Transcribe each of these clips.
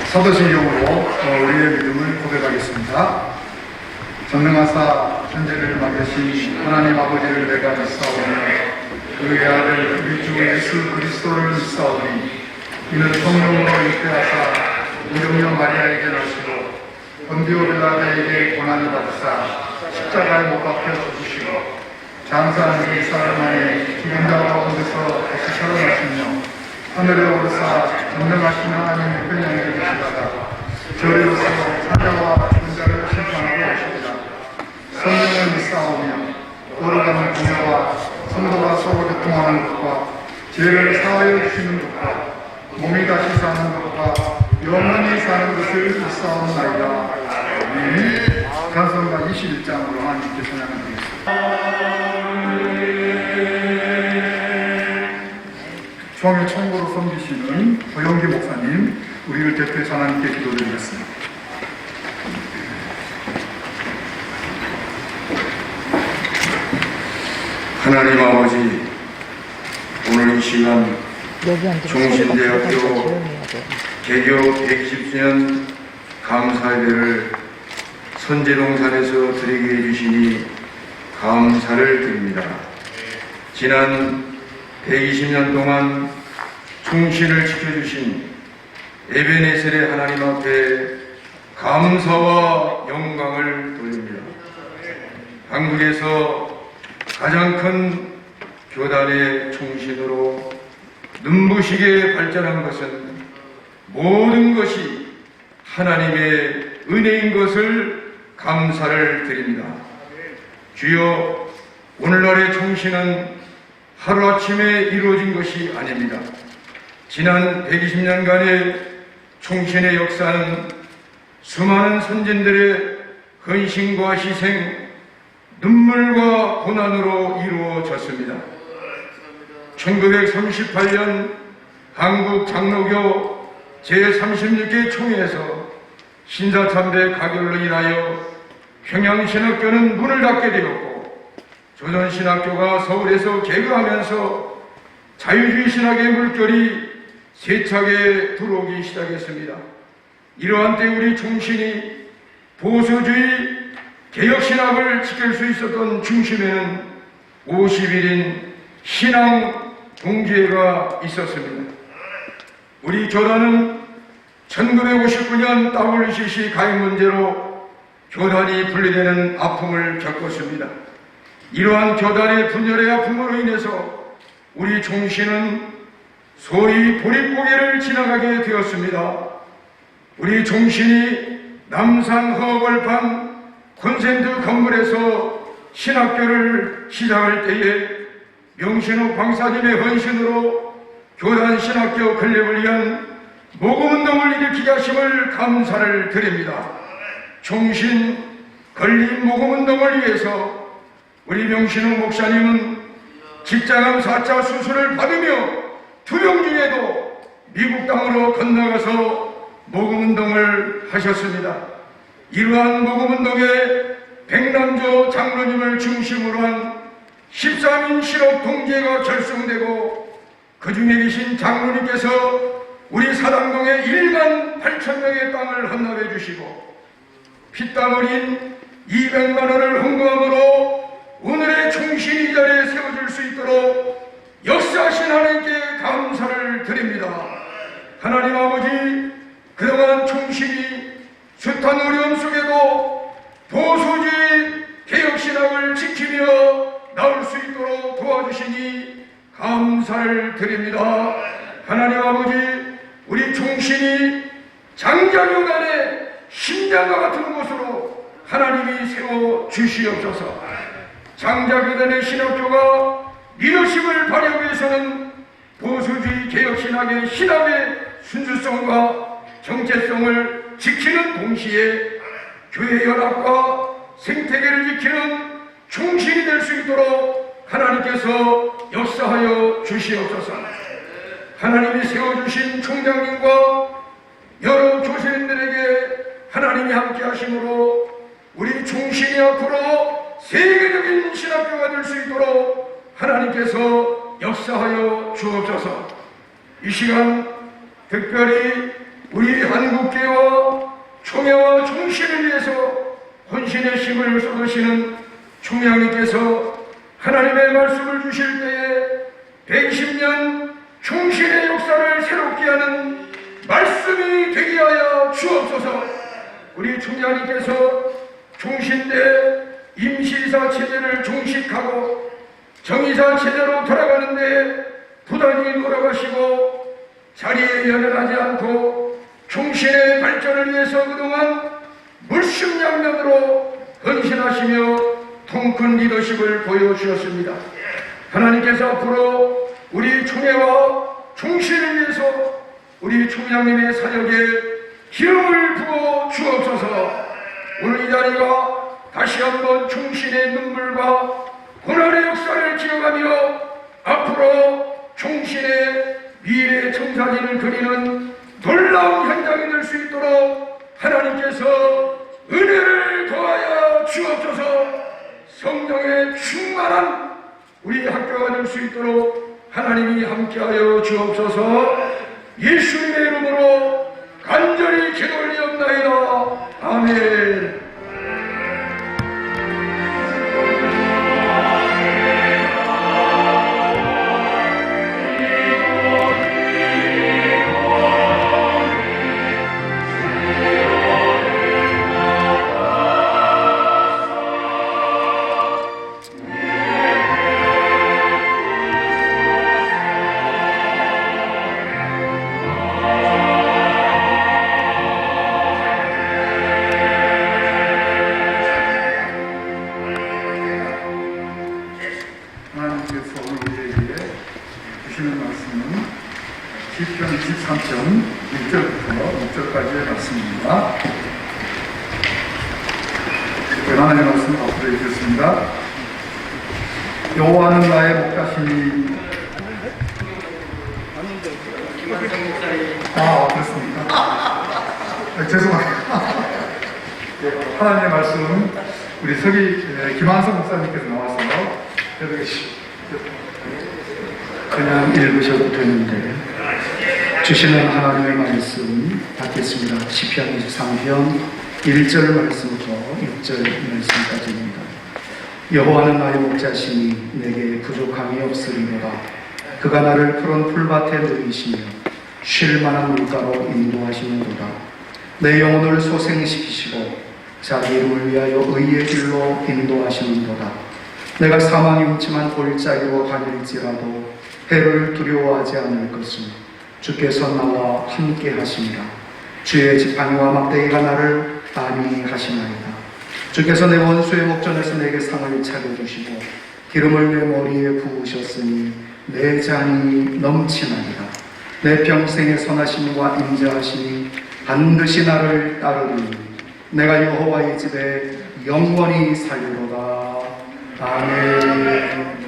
사도신경으로 우리의 믿음을 고백하겠습니다. 전능하사 천지를 만드신 하나님 아버지를 내가 믿사오니 그의 아들 우리 주 예수 그리스도를 믿사오니 이는 성령으로 잉태하사 이름여 마리아에게 나시고 본디오 빌라도에게 고난을 받으사 십자가에 못 박혀 죽으시고 장사한 이 사흘 만에 죽은 자 가운데서 다시 살아나시며 하늘에 오르사 전능하신 하나님 우편향에 계시다가 저리로서 사자와 죽은 자를 심판하고 오시리라. 성령을 믿사오며 걸어가는 부녀와 성도가 서로 교통하는 것과 죄를 사하여 주시는 것과 몸이 다시 사는 것과 영원히 사는 것을 믿사옵나이다. 아멘. 찬송가 21장으로 하나님께 찬양드리겠습니다. 중앙일 총무로 섬기시는 고영기 목사님, 우리를 대표해서 하나님께 기도드리겠습니다. 하나님 아버지, 오늘 이 시간 종신대학교 개교 120주년 감사예배를 선제동산에서 드리게 해주시니 감사를 드립니다. 지난 120년 동안 충신을 지켜주신 에베네셀의 하나님 앞에 감사와 영광을 돌립니다. 한국에서 가장 큰 교단의 충신으로 눈부시게 발전한 것은 모든 것이 하나님의 은혜인 것을 감사를 드립니다. 주여, 오늘날의 충신은 하루아침에 이루어진 것이 아닙니다. 지난 120년간의 충신의 역사는 수많은 선진들의 헌신과 희생, 눈물과 고난으로 이루어졌습니다. 1938년 한국 장로교 제36개 총회에서 신사참배 가결로 인하여 평양신학교는 문을 닫게 되었고, 조선신학교가 서울에서 개교하면서 자유주의 신학의 물결이 세차게 들어오기 시작했습니다. 이러한 때 우리 충신이 보수주의 개혁신학을 지킬 수 있었던 중심에는 50일인 신앙 동지회가 있었습니다. 우리 교단은 1959년 WCC 가입 문제로 교단이 분리되는 아픔을 겪었습니다. 이러한 교단의 분열의 아픔으로 인해서 우리 충신은 소위 보릿고개를 지나가게 되었습니다. 우리 충신이 남산 허벌판 콘센트 건물에서 신학교를 시작할 때에 명신호 광사님의 헌신으로 교단 신학교 건립을 위한 모금운동을 일으키게 하심을 감사를 드립니다. 충신 건립 모금운동을 위해서 우리 명신호 목사님은 직장암 4차 수술을 받으며 투병 중에도 미국 땅으로 건너가서 모금운동을 하셨습니다. 이러한 모금운동에 백남조 장로님을 중심으로 한 13인 실업 동지회가 결성되고 그 중에 계신 장로님께서 우리 사당동에 1만 8천 명의 땅을 헌납해 주시고 피땀 흘린 200만 원을 헌금함으로 오늘의 충신이 이 자리에 세워질 수 있도록 역사하신 하나님께 감사를 드립니다. 하나님 아버지, 그동안 충신이 숱한 어려움 속에도 보수주의 개혁신학을 지키며 나올 수 있도록 도와주시니 감사를 드립니다. 하나님 아버지, 우리 충신이 장자교단의 심장과 같은 곳으로 하나님이 세워주시옵소서. 장자교단의 신학교가 리더십을 발휘하기 위해서는 보수주의 개혁신학의 신학의 순수성과 정체성을 지키는 동시에 교회 연합과 생태계를 지키는 충신이 될 수 있도록 하나님께서 역사하여 주시옵소서. 하나님이 세워주신 총장님과 여러 교수님들에게 하나님이 함께 하심으로 우리 충신이 앞으로 세계적인 신학교가 될 수 있도록 하나님께서 역사하여 주옵소서. 이 시간 특별히 우리 한국교회와 총회와 총신을 위해서 혼신의 힘을 쏟으시는 총장님께서 하나님의 말씀을 주실 때에 120년 총신의 역사를 새롭게 하는 말씀이 되게 하여 주옵소서. 우리 총장님께서 총신 때 임시이사 체제를 종식하고 정의사 체제로 돌아가는데 부단히 노력하시고 자리에 연연하지 않고 총신의 발전을 위해서 그동안 물심양면으로 헌신하시며 통큰 리더십을 보여주셨습니다. 하나님께서 앞으로 우리 총회와 총신을 위해서 우리 총장님의 사역에 기름을 부어 주옵소서. 오늘 이 자리가 다시 한번 총신의 눈물과 고난의 역사를 기억하며 앞으로 총신의 미래 청사진을 그리는 놀라운 현장이 될 수 있도록 하나님께서 은혜를 더하여 주옵소서. 성령의 충만한 우리 학교가 될 수 있도록 하나님이 함께하여 주옵소서. 예수님의 이름으로 간절히 기도 올리옵나이다. 아멘. 하나님께서 오늘 우리에게 주시는 말씀은 시편 23편 1절부터 6절까지의 말씀입니다. 하나님의 말씀 앞으로 읽겠습니다. 여호와는 나의 목자시니 그렇습니까? 죄송합니다. 하나님의 말씀은 우리 김한성 목사님께서 나와서 그냥 읽으셔도 되는데 주시는 하나님의 말씀 받겠습니다. 시편 23편 1절 말씀부터 6절 말씀까지입니다. 여호와는 나의 목자시니 내게 부족함이 없으리로다. 그가 나를 푸른 풀밭에 누이시며 쉴 만한 물가로 인도하시는도다. 내 영혼을 소생시키시고 자기 이름을 위하여 의의 길로 인도하시는도다. 내가 사망의 음침한 골짜기로 다닐지라도 해를 두려워하지 않을 것은 주께서 나와 함께 하시니라. 주의 지팡이와 막대기가 나를 안위하시나이다. 주께서 내 원수의 목전에서 내게 상을 차려주시고 기름을 내 머리에 부으셨으니 내 잔이 넘치나이다. 내 평생의 선하심과 인자하심이 반드시 나를 따르리니 내가 여호와의 집에 영원히 살리로다. 아멘.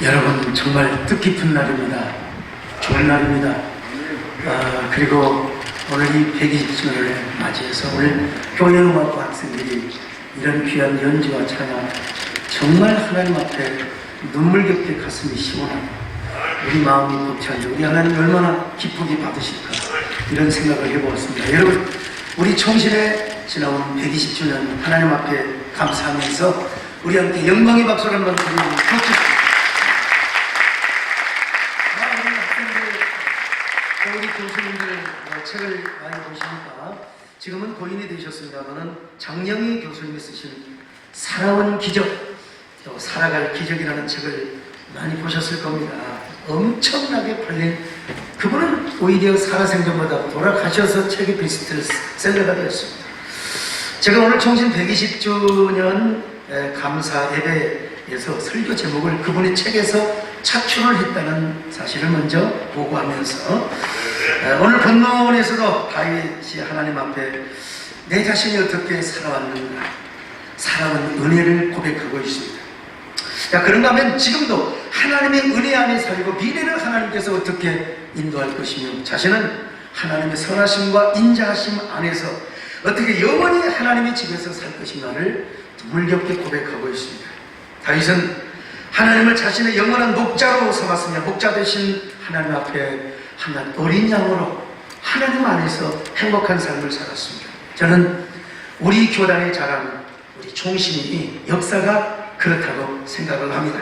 여러분 정말 뜻깊은 날입니다. 좋은 날입니다. 그리고 오늘 이 120주년을 맞이해서 오늘 교회음악과 학생들이 이런 귀한 연주와 찬양 정말 하나님 앞에 눈물겹게 가슴이 시원하고 우리 마음이 벅찬데 우리 하나님 얼마나 기쁘게 받으실까 이런 생각을 해보았습니다. 여러분 우리 총신에 지나온 120주년 하나님 앞에 감사하면서 우리 함께 영광의 박수를 한번 드리고 좋겠습니다. 우리 교수님들 책을 많이 보시니까 지금은 고인이 되셨습니다만은 장영희 교수님이 쓰신 살아온 기적, 또 살아갈 기적이라는 책을 많이 보셨을 겁니다. 엄청나게 팔린 그분은 오히려 살아생전보다 돌아가셔서 책이 베스트셀러가 되었습니다. 제가 오늘 총신 120주년 감사 예배에서 설교 제목을 그분의 책에서 착출을 했다는 사실을 먼저 보고하면서 오늘 본문에서도 다윗이 하나님 앞에 내 자신이 어떻게 살아왔는가 살아온 은혜를 고백하고 있습니다. 자, 그런가 하면 지금도 하나님의 은혜 안에 살고 미래를 하나님께서 어떻게 인도할 것이며 자신은 하나님의 선하심과 인자하심 안에서 어떻게 영원히 하나님의 집에서 살 것인가를 물겹게 고백하고 있습니다. 다윗은 하나님을 자신의 영원한 목자로 삼았으며 목자 되신 하나님 앞에 한 어린 양으로 하나님 안에서 행복한 삶을 살았습니다. 저는 우리 교단의 자랑, 우리 총신이 역사가 그렇다고 생각을 합니다.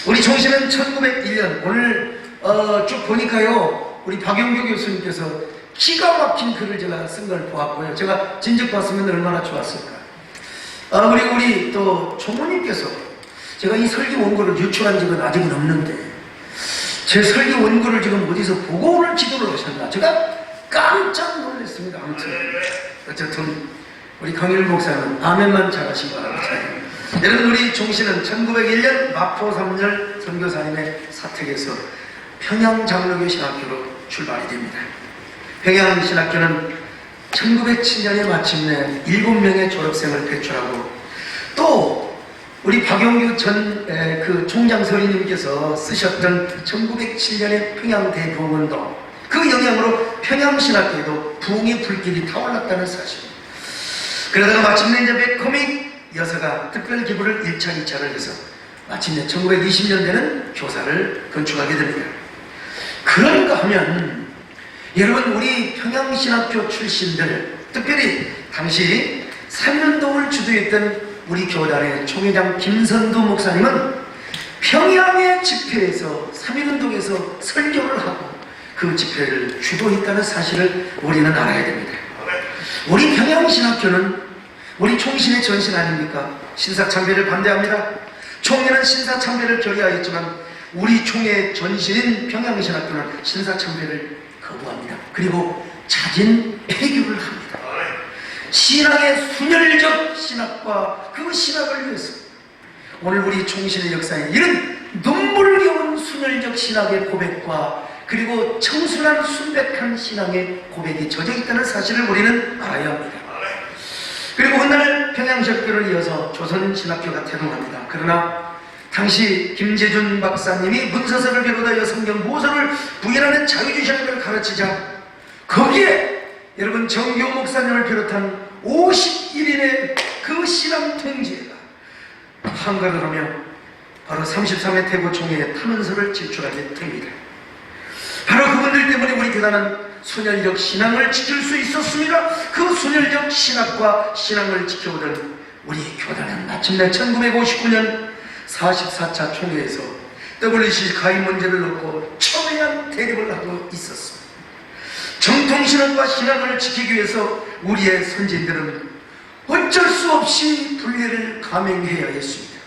우리 총신은 1901년 오늘 쭉 보니까요 우리 박영규 교수님께서 기가 막힌 글을 제가 쓴 걸 보았고요. 제가 진즉 봤으면 얼마나 좋았을까. 그리고 우리 또 총무님께서 제가 이 설교 원고를 유출한 적은 아직은 없는데 제 설교 원고를 지금 어디서 보고 오늘 기도를 하셨나 제가 깜짝 놀랐습니다. 아무튼 어쨌든 우리 강일 목사는 아멘만 잘하신 바랍니다. 여러분 우리 종신은 1901년 마포 3열 선교사님의 사택에서 평양장로교 신학교로 출발이 됩니다. 평양신학교는 1907년에 마침내 7명의 졸업생을 배출하고 또 우리 박용규 전 그 총장 서리님께서 쓰셨던 1907년의 평양대부흥운동 그 영향으로 평양신학교에도 부흥의 불길이 타올랐다는 사실. 그러다가 마침내 이제 맥코믹 여사가 특별 기부를 1차, 2차를 해서 마침내 1920년대는 교사를 건축하게 됩니다. 그런가 하면 여러분 우리 평양신학교 출신들 특별히 당시 3년동을 주도했던 우리 교단의 총회장 김선도 목사님은 평양의 집회에서 3.1운동에서 설교를 하고 그 집회를 주도했다는 사실을 우리는 알아야 됩니다. 우리 평양신학교는 우리 총신의 전신 아닙니까? 신사참배를 반대합니다. 총회는 신사참배를 결의하였지만 우리 총회의 전신인 평양신학교는 신사참배를 거부합니다. 그리고 자진 폐교를 합니다. 신앙의 순혈적 신학과 그 신학을 위해서 오늘 우리 총신의 역사에 이런 눈물겨운 순혈적 신학의 고백과 그리고 청순한 순백한 신앙의 고백이 젖어 있다는 사실을 우리는 알아야 합니다. 그리고 훗날 평양신학교를 이어서 조선신학교가 태동합니다. 그러나 당시 김재준 박사님이 문서서를 비롯하여 성경 모서를 부인하는 자유주의신학을 가르치자 거기에 여러분 정교 목사님을 비롯한 51인의 그 신앙 통제가 한가를 하며 바로 33회 태고 총회에 탄원서를 제출하게 됩니다. 바로 그분들 때문에 우리 교단은 순혈적 신앙을 지킬 수 있었습니다. 그 순혈적 신학과 신앙을 지켜오던 우리 교단은 마침내 1959년 44차 총회에서 WC 가입 문제를 놓고 첨예한 대립을 하고 있었습니다. 정통신앙과 신앙을 지키기 위해서 우리의 선진들은 어쩔 수 없이 분례를 감행해야 했습니다.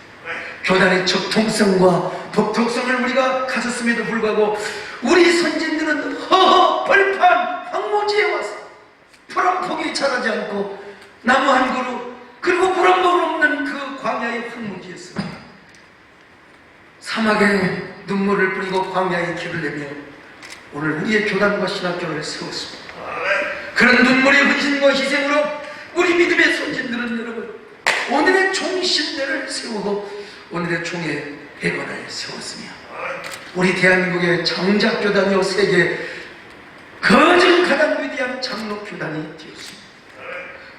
교단의 적통성과 법독성을 우리가 가졌음에도 불구하고 우리 선진들은 허허 벌판 황무지에 와서 풀 한 폭이 자라지 않고 나무 한 그루 그리고 물 한 볼 없는 그 광야의 황무지에서 사막에 눈물을 뿌리고 광야의 길을 내며 오늘 우리의 교단과 신학교를 세웠습니다. 그런 눈물의 헌신과 희생으로 우리 믿음의 선진들은 여러분 오늘의 총신대를 세우고 오늘의 총회 회관을 세웠으며 우리 대한민국의 장작교단이요 세계 거진 가장 위대한 장로교단이 되었습니다.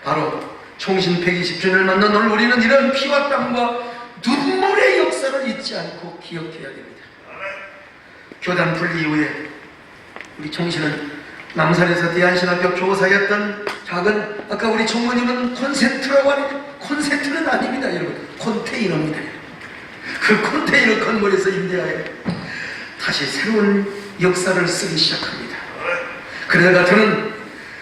바로 총신 120주년을 맞는 오늘 우리는 이런 피와 땀과 눈물의 역사를 잊지 않고 기억해야 됩니다. 교단 분리 이후에 우리 총신은 남산에서 대한신학교 교사였던 작은, 아까 우리 총무님은 콘센트라고 하는데 콘센트는 아닙니다 여러분, 컨테이너입니다. 그 컨테이너 건물에서 임대하여 다시 새로운 역사를 쓰기 시작합니다. 그러다가 저는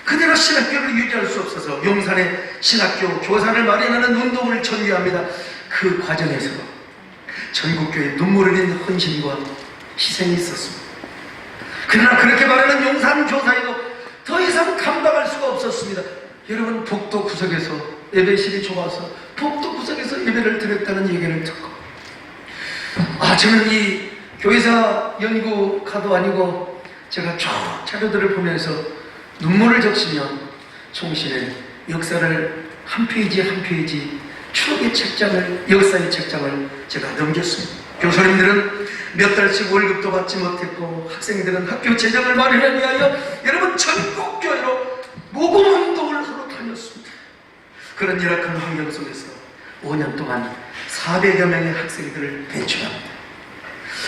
그대로 신학교를 유지할 수 없어서 용산에 신학교 교사를 마련하는 운동을 전개합니다. 그 과정에서 전국교회 눈물을 흘린 헌신과 희생이 있었습니다. 그러나 그렇게 말하는 용산 교사에도 더 이상 감당할 수가 없었습니다. 여러분, 복도 구석에서 예배실이 좁아서 복도 구석에서 예배를 드렸다는 얘기를 듣고 저는 이 교회사 연구가도 아니고 제가 쭉 자료들을 보면서 눈물을 적시며 총신의 역사를 한 페이지 한 페이지 추억의 책장을, 역사의 책장을 제가 넘겼습니다. 교사님들은 몇 달씩 월급도 받지 못했고 학생들은 학교 재정을 마련하기 위하여 여러분 전국교회로 모금운동을 하러 다녔습니다. 그런 열악한 환경 속에서 5년 동안 400여 명의 학생들을 배출합니다.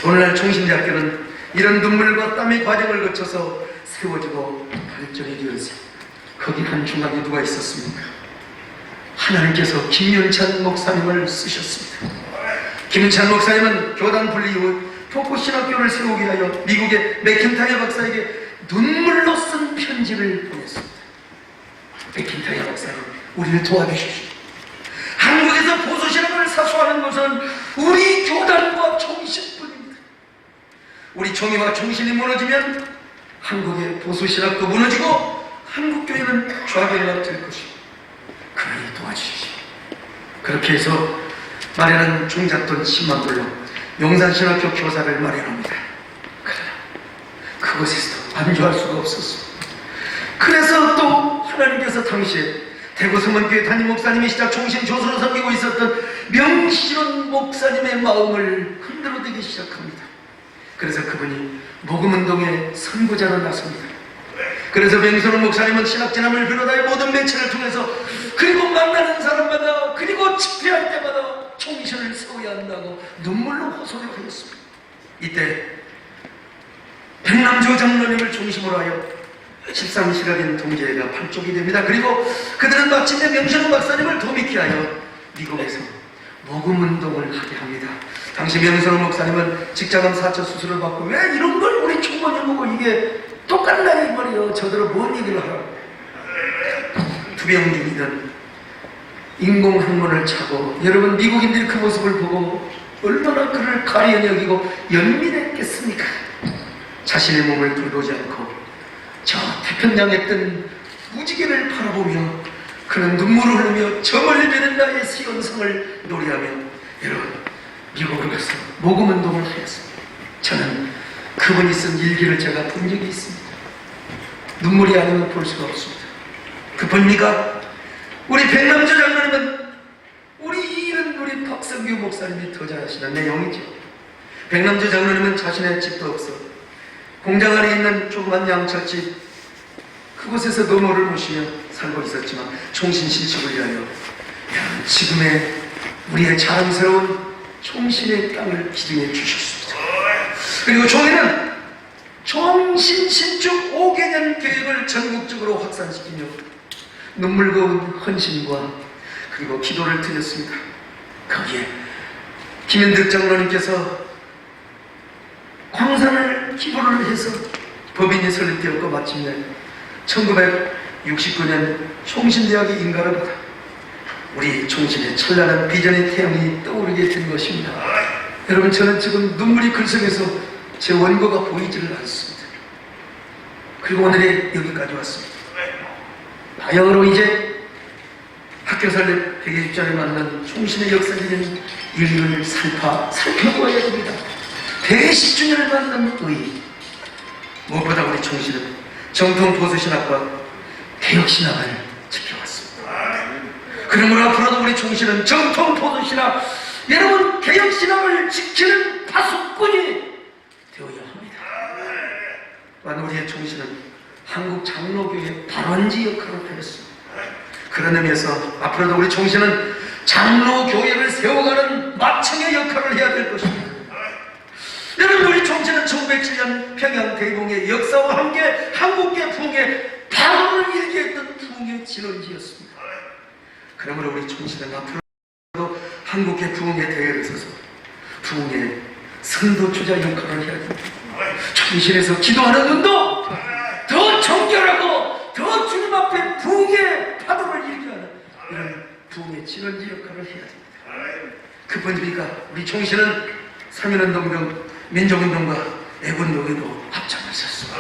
오늘날 총신대학교는 이런 눈물과 땀의 과정을 거쳐서 세워지고 발전이 되었습니다. 거기 한 중간에 누가 있었습니까? 하나님께서 김윤찬 목사님을 쓰셨습니다. 김윤찬 목사님은 교단 분리 이후 포포신학교를 세우기 위하여 미국의 맥킨타이어 박사에게 눈물로 쓴 편지를 보냈습니다. 맥킨타이어 박사님, 우리를 도와주십시오. 한국에서 보수신학을 사수하는 것은 우리 교단과 총신뿐입니다. 우리 총회와 총신이 무너지면 한국의 보수신학도 무너지고 한국교회는 좌절가 될 것입니다. 그러니 도와주십시오. 그렇게 해서 마련한 종잣돈 10만 불로 용산신학교 교사를 마련합니다. 그러나 그곳에서도 안주할 수가 없었습니다. 그래서 또 하나님께서 당시에 대구 성문교회 담임 목사님이시자 총신 조수로 섬기고 있었던 명실원 목사님의 마음을 흔들어대기 시작합니다. 그래서 그분이 모금운동의 선구자로 나섭니다. 그래서 명실원 목사님은 신학진함을 비롯하여 모든 매체를 통해서 그리고 만나는 사람마다 그리고 집회할 때마다 총신을 세워야 한다고 눈물로 호소를 하였습니다. 이때 백남조 장로님을 중심으로 하여 13시각인 동제회가 판쪽이 됩니다. 그리고 그들은 마침내 명실원 박사님을 도미케 하여 미국에서 모금운동을 하게 합니다. 당시 명실원 목사님은 직장암 4차 수술을 받고 왜 이런 걸 우리 총무님 보고 이게 똑같나 이 말이요. 저들은 뭔 얘기를 하라고. 투병중이던 인공항문을 차고 여러분 미국인들이 그 모습을 보고 얼마나 그를 가련히 여기고 연민했겠습니까? 자신의 몸을 돌보지 않고 저 태평양에 뜬 무지개를 바라보며 그는 눈물을 흘리며 저 멀리 되는 나의 시온성을 노래하며 여러분 미국을 가서 모금운동을 하였습니다. 저는 그분이 쓴 일기를 제가 본 적이 있습니다. 눈물이 아니면 볼 수가 없습니다. 그뿐입니까? 우리 백남조 장로님은 우리 박성규 목사님이 더 잘하시는 내용이죠. 백남조 장로님은 자신의 집도 없어 공장 안에 있는 조그만 양철집 그곳에서 노모를 모시며 살고 있었지만 총신 신축을 위하여 지금의 우리의 자랑스러운 총신의 땅을 기증해 주셨습니다. 그리고 총회는 총신 신축 5개년 계획을 전국적으로 확산시키며 눈물거운 헌신과 그리고 기도를 드렸습니다. 거기에 김현득 장로님께서 광산을 기부를 해서 법인이 설립되었고 마침내 1969년 총신대학의 인가를 받아 우리 총신의 찬란한 비전의 태양이 떠오르게 된 것입니다. 여러분 저는 지금 눈물이 글썽여서 제 원고가 보이지를 않습니다. 그리고 오늘이 여기까지 왔습니다. 바야흐로 이제 학교 설립 120주년을 맞는 총신의 역사적인 일을 살펴보아야 됩니다. 110주년을 맞는 의의 무엇보다 우리 총신은 정통 보수신학과 개혁신학을 지켜왔습니다. 그러므로 앞으로도 우리 총신은 정통 보수신학 여러분, 개혁신앙을 지키는 파수꾼이 되어야 합니다. 또한 우리의 총신은 한국 장로교의 발원지 역할을 하겠습니다. 그런 의미에서 앞으로도 우리 총신은 장로교회를 세워가는 마청의 역할을 해야 될 것입니다. 여러분, 우리 총신은 1907년 평양 대공의 역사와 함께 한국계 부흥의 발원을 일기했던 부흥의 진원지였습니다. 그러므로 우리 총신은 앞으로도 한국계 부흥의 대회에 서서 부흥의 선도주자 역할을 해야 됩니다. 총신에서 기도하는 운동, 더 정결하고 더 주님 앞에 부흥의 파도를 일으키는 이런 부흥의 진원지 역할을 해야 됩니다. 그뿐입니까? 우리 총신은 삼인운동 등 민족운동과 애군운동에도 앞장섰습니다.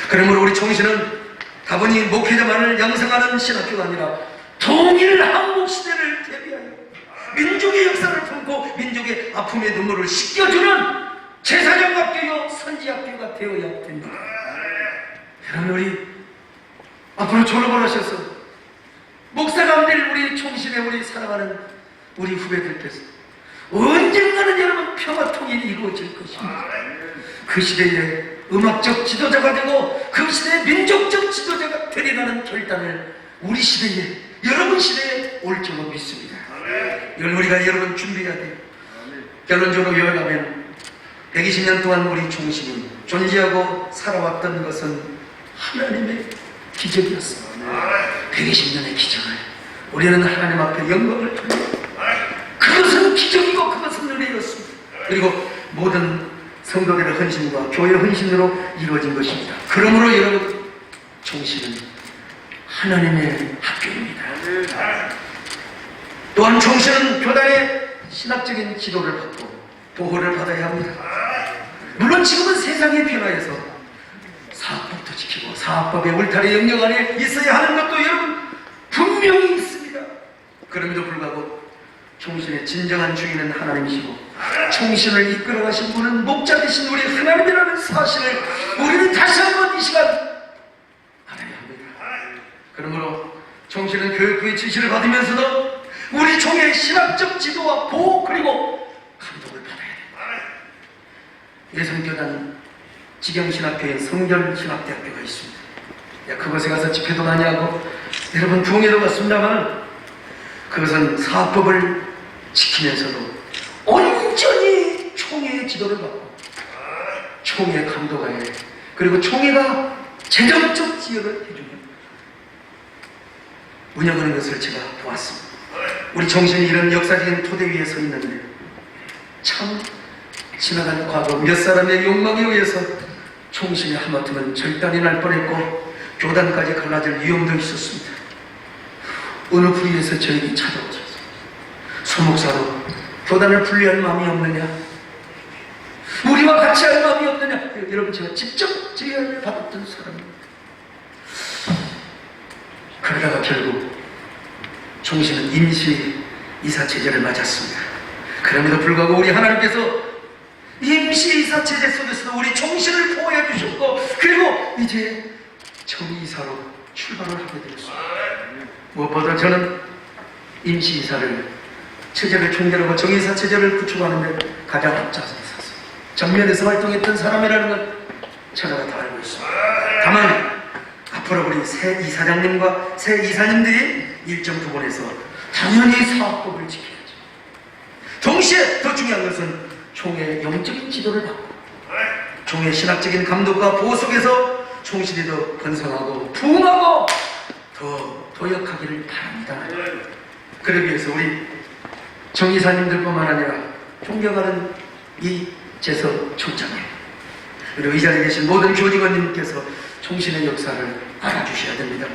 그러므로 우리 총신은 다분히 목회자만을 양성하는 신학교가 아니라 통일 한국 시대를 대비하여 민족의 역사를 품고 민족의 아픔의 눈물을 씻겨주는 제사장학교요 선지학교가 되어야 됩니다. 여러분, 우리 앞으로 졸업을 하셔서 목사가 될 우리 총신의 우리 사랑하는 우리 후배들께서 언젠가는 여러분 평화 통일이 이루어질 것입니다. 그 시대에 음악적 지도자가 되고 그 시대의 민족적 지도자가 되리라는 결단을 우리 시대에, 여러분 시대에 올 줄로 믿습니다. 이걸 우리가 여러분 준비해야 돼요. 결론적으로 요약하면 120년 동안 우리 총신이 존재하고 살아왔던 것은 하나님의 기적이었습니다. 120년의 기적을 우리는 하나님 앞에 영광을 돌립니다. 그것은 기적이고 그것은 은혜였습니다. 그리고 모든 성도들의 헌신과 교회 헌신으로 이루어진 것입니다. 그러므로 여러분, 총신은 하나님의 학교입니다. 또한 총신은 교단의 신학적인 지도를 받고 보호를 받아야 합니다. 물론 지금은 세상의 변화에서 사학법도 지키고 사학법의 울타리 영역 안에 있어야 하는 것도 여러분 분명히 있습니다. 그럼에도 불구하고 총신의 진정한 주인은 하나님이시고 총신을 이끌어가신 분은 목자 되신 우리 하나님이라는 사실을 우리는 다시 한번 이 시간 알아야 합니다. 그러므로 총신은 교육부의 지시를 받으면서도 우리 총의 신학적 지도와 보호 그리고 감독을 받아야 됩니다. 예성교단 직영신학교에 성결신학대학교가 있습니다. 그곳에 가서 집회도 많이 하고 여러분 부흥회도 갔습니다만 그것은 사법을 지키면서도 온전히 총회의 지도를 받고 총회 감독하에 그리고 총회가 재정적 지원을 해주면 운영하는 것을 제가 보았습니다. 우리 총신이 이런 역사적인 토대 위에 서 있는데 참 지나간 과거 몇 사람의 욕망에 의해서 총신이 하마터면 절단이 날 뻔했고 교단까지 갈라질 위험도 있었습니다. 어느 부위에서 저에게 찾아오셔서 소목사로 교단을 분리할 마음이 없느냐, 우리와 같이 할 마음이 없느냐. 여러분, 제가 직접 제안을 받았던 사람입니다. 그러다가 결국 총신은 임시 이사체제를 맞았습니다. 그럼에도 불구하고 우리 하나님께서 임시 이사체제 속에서도 우리 총신을 보호해 주셨고 그리고 이제 정이사로 출발을 하게 되었습니다. 무엇보다 저는 임시 이사를 체제를 총결하고 정의사 체제를 구축하는데 가장 앞장서 있었어요. 전면에서 활동했던 사람이라는 걸 저자가 다 알고 있습니다. 다만 앞으로 우리 새 이사장님과 새 이사님들이 일정 부분에서 당연히 사업법을 지켜야죠. 동시에 더 중요한 것은 총의 영적인 지도를 받고 총의 신학적인 감독과 보호 속에서 총신이 더 번성하고 부흥하고 더 도역하기를 바랍니다. 그러기 위해서 우리 정이사님들뿐만 아니라 존경하는 이 제서 총장님 그리고 이 자리에 계신 모든 교직원님께서 총신의 역사를 알아주셔야 됩니다.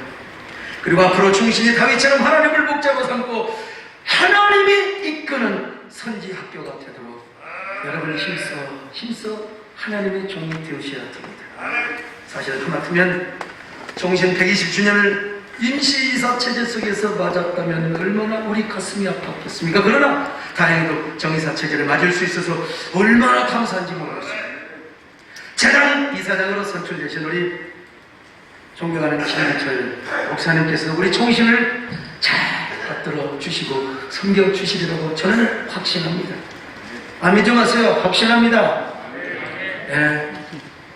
그리고 앞으로 총신이 다윗처럼 하나님을 목자로 삼고 하나님이 이끄는 선지학교가 되도록 여러분 힘써 하나님의 종이 되으셔야 됩니다. 사실 하마터면 총신 120주년을 임시이사 체제 속에서 맞았다면 얼마나 우리 가슴이 아팠겠습니까? 그러나 다행히도 정이사 체제를 맞을 수 있어서 얼마나 감사한지 모르겠습니다. 재단 이사장으로 선출되신 우리 존경하는 신해철 목사님께서 우리 총신을 잘 받들어 주시고 섬겨주시리라고 저는 확신합니다. 아멘 좀 하세요. 확신합니다. 네,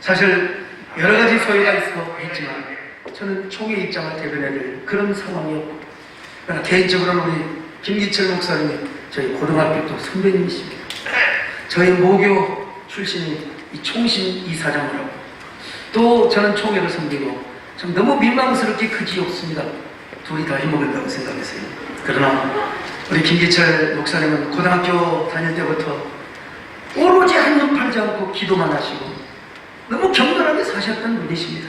사실 여러 가지 소요가 있지만 저는 총회 입장을 대변해야 될 그런 상황이었고, 그러나 개인적으로는 우리 김기철 목사님이 저희 고등학교 또 선배님이십니다. 저희 모교 출신이 이 총신 이사장을 하고, 또 저는 총회를 섬기고 참 너무 민망스럽게 그지없습니다. 둘이 다 해먹는다고 생각했어요. 그러나 우리 김기철 목사님은 고등학교 다닐 때부터 오로지 한눈 팔지 않고 기도만 하시고 너무 경건하게 사셨던 분이십니다.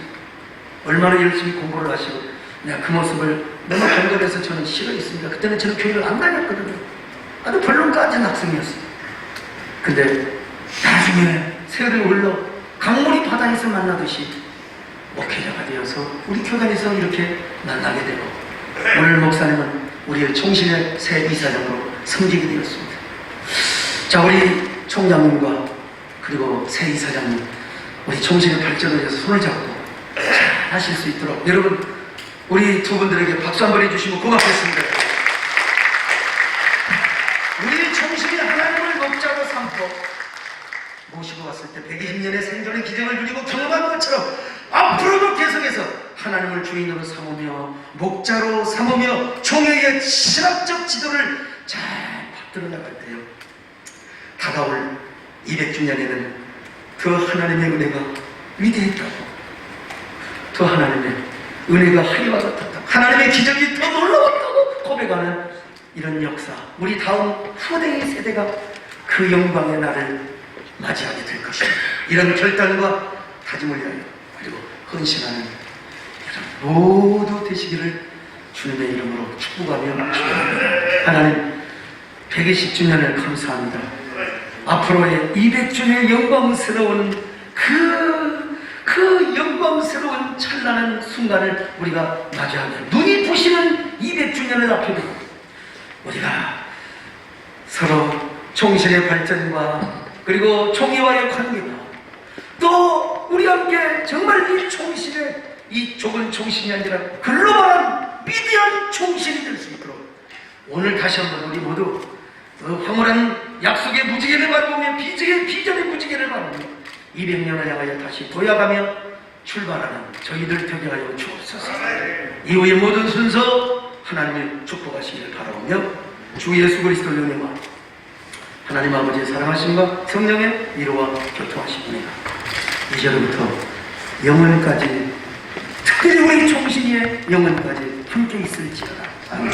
얼마나 열심히 공부를 하시고, 내가 그 모습을 너무 경건해서 저는 싫어했습니다. 그때는 저는 교회를 안 다녔거든요. 아주 별론까지 학생이었어요. 근데 나중에 세월이 흘러 강물이 바다에서 만나듯이 목회자가 되어서 우리 교단에서 이렇게 만나게 되고, 오늘 목사님은 우리의 총신의 새 이사장으로 섬기게 되었습니다. 자, 우리 총장님과 그리고 새 이사장님, 우리 총신의 발전을 위해서 손을 잡고 잘 하실 수 있도록 여러분, 우리 두 분들에게 박수 한번 해주시면 고맙겠습니다. 우리 총신이 하나님을 목자로 삼고 모시고 왔을 때 120년의 생존의 기적을 누리고 경험한 것처럼 앞으로도 계속해서 하나님을 주인으로 삼으며 목자로 삼으며 총회의 신학적 지도를 잘 받들어 나갈 때요, 다가올 200주년에는 그 하나님의 은혜가 위대했다고, 그 하나님의 은혜가 하리와 같았다, 하나님의 기적이 더 놀라웠다고 고백하는 이런 역사, 우리 다음 후대의 세대가 그 영광의 날을 맞이하게 될 것입니다. 이런 결단과 다짐을 위하여 그리고 헌신하는 모두 되시기를 주님의 이름으로 축복하며 축복합니다. 하나님, 120주년을 감사합니다. 앞으로의 200주년의 영광스러운 그 영광스러운 찬란한 순간을 우리가 맞이하며 눈이 부시는 200주년을 앞에 두고 우리가 서로 총신의 발전과 그리고 총회와의 관계가, 또 우리 함께 정말 이 총신의 이 좁은 총신이 아니라 글로벌한 위대한 총신이 될 수 있도록 오늘 다시 한번 우리 모두 그 황홀한 약속의 무지개를 바라보며 비전의 무지개를 바라보며 200년을 향하여 다시 도약하며 출발하는 저희들 되게 하여 주옵소서. 이후의 모든 순서 하나님의 축복하시기를 바라보며 주 예수 그리스도의 은혜와 하나님 아버지의 사랑하심과 성령의 위로와 교통하심이며 이제부터 영원까지, 특별히 우리 총신의 영원까지 함께 있을지어다. 아멘.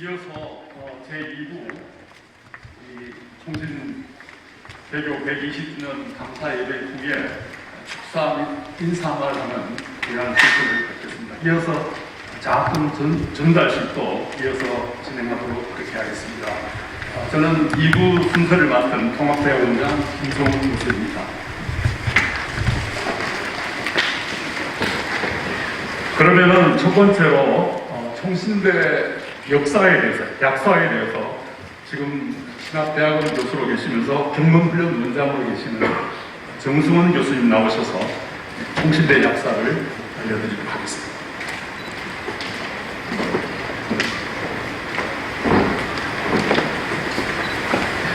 이어서 제2부 총신 개교 120주년 감사 예배 후에 축사 및 인사를 하는 귀한 순서를 갖겠습니다. 이어서 작품 전달식도 이어서 진행하도록 그렇게 하겠습니다. 저는 2부 순서를 맡은 통합대원장 김성훈 교수입니다. 그러면은 첫 번째로 총신대 역사에 대해서, 약사에 대해서 지금 신학대학원 교수로 계시면서 경문훈련 원장으로 계시는 정승원 교수님 나오셔서 총신대 약사를 알려드리도록 하겠습니다.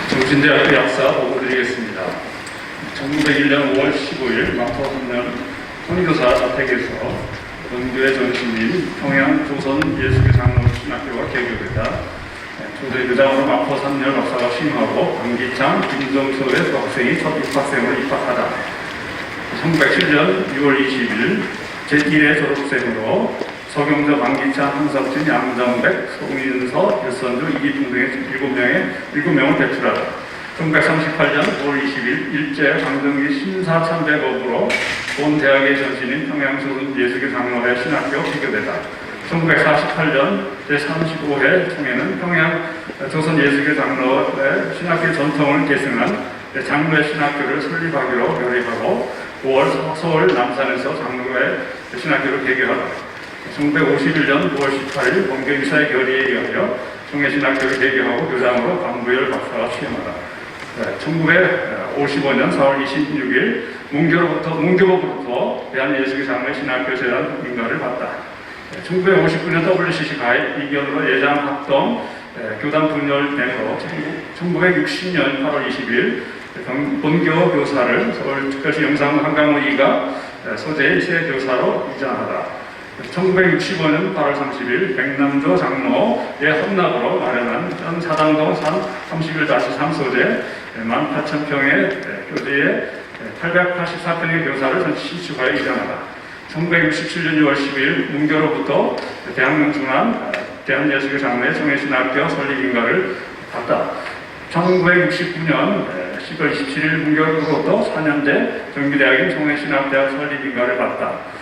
총신대학교 약사 보고드리겠습니다. 1901년 5월 15일 마포성남 선교사 댁에서 원교의 전신인 평양 조선 예수교 장로 신학교가 개교되다 조대 교장으로 마포 3년 박사가 취임하고 강기창, 김정철의 수학생이 첫 입학생으로 입학하다 1907년 6월 20일 제1회 졸업생으로 서경조, 강기찬, 한석진, 양정백, 송인서, 유선주, 이기풍 등의 7명을 배출하다. 1938년 5월 20일 일제 강점기 심사참배법으로 본 대학의 전신인 평양조선예수교 장로회 신학교 비교되다. 1948년 제35회 총회는 평양 조선예수교 장로회 신학교 전통을 계승한 장로회 신학교를 설립하기로 결의하고 5월 서울 남산에서 장로회 신학교를 개교하다. 1951년 9월 18일 본교이사의 결의에 의하여 총회신학교를 개교하고 교장으로 강부열 박사가 취임하다. 1955년 4월 26일 문교법으로부터 대한예수교 장로회 신학교 재단 인가를 받다. 1959년 WCC 가입 이견으로 예장 합동 교단 분열됨으로 1960년 8월 20일 본교 교사를 서울특별시 영상 한강의가 소재의 새 교사로 이전하다. 1965년 8월 30일 백남조 장로의 헌납으로 마련한 현 사당동 산 31-3 소재 18,000평의 교재에 884평의 교사를 전시 시추하여 이전하다. 1967년 6월 10일 문교로부터 대학명중한 대한예수교 장로회 총회신학교 설립 인가를 받다. 1969년 10월 27일 문교로부터 4년제 정규대학인 총회신학대학 설립 인가를 받다.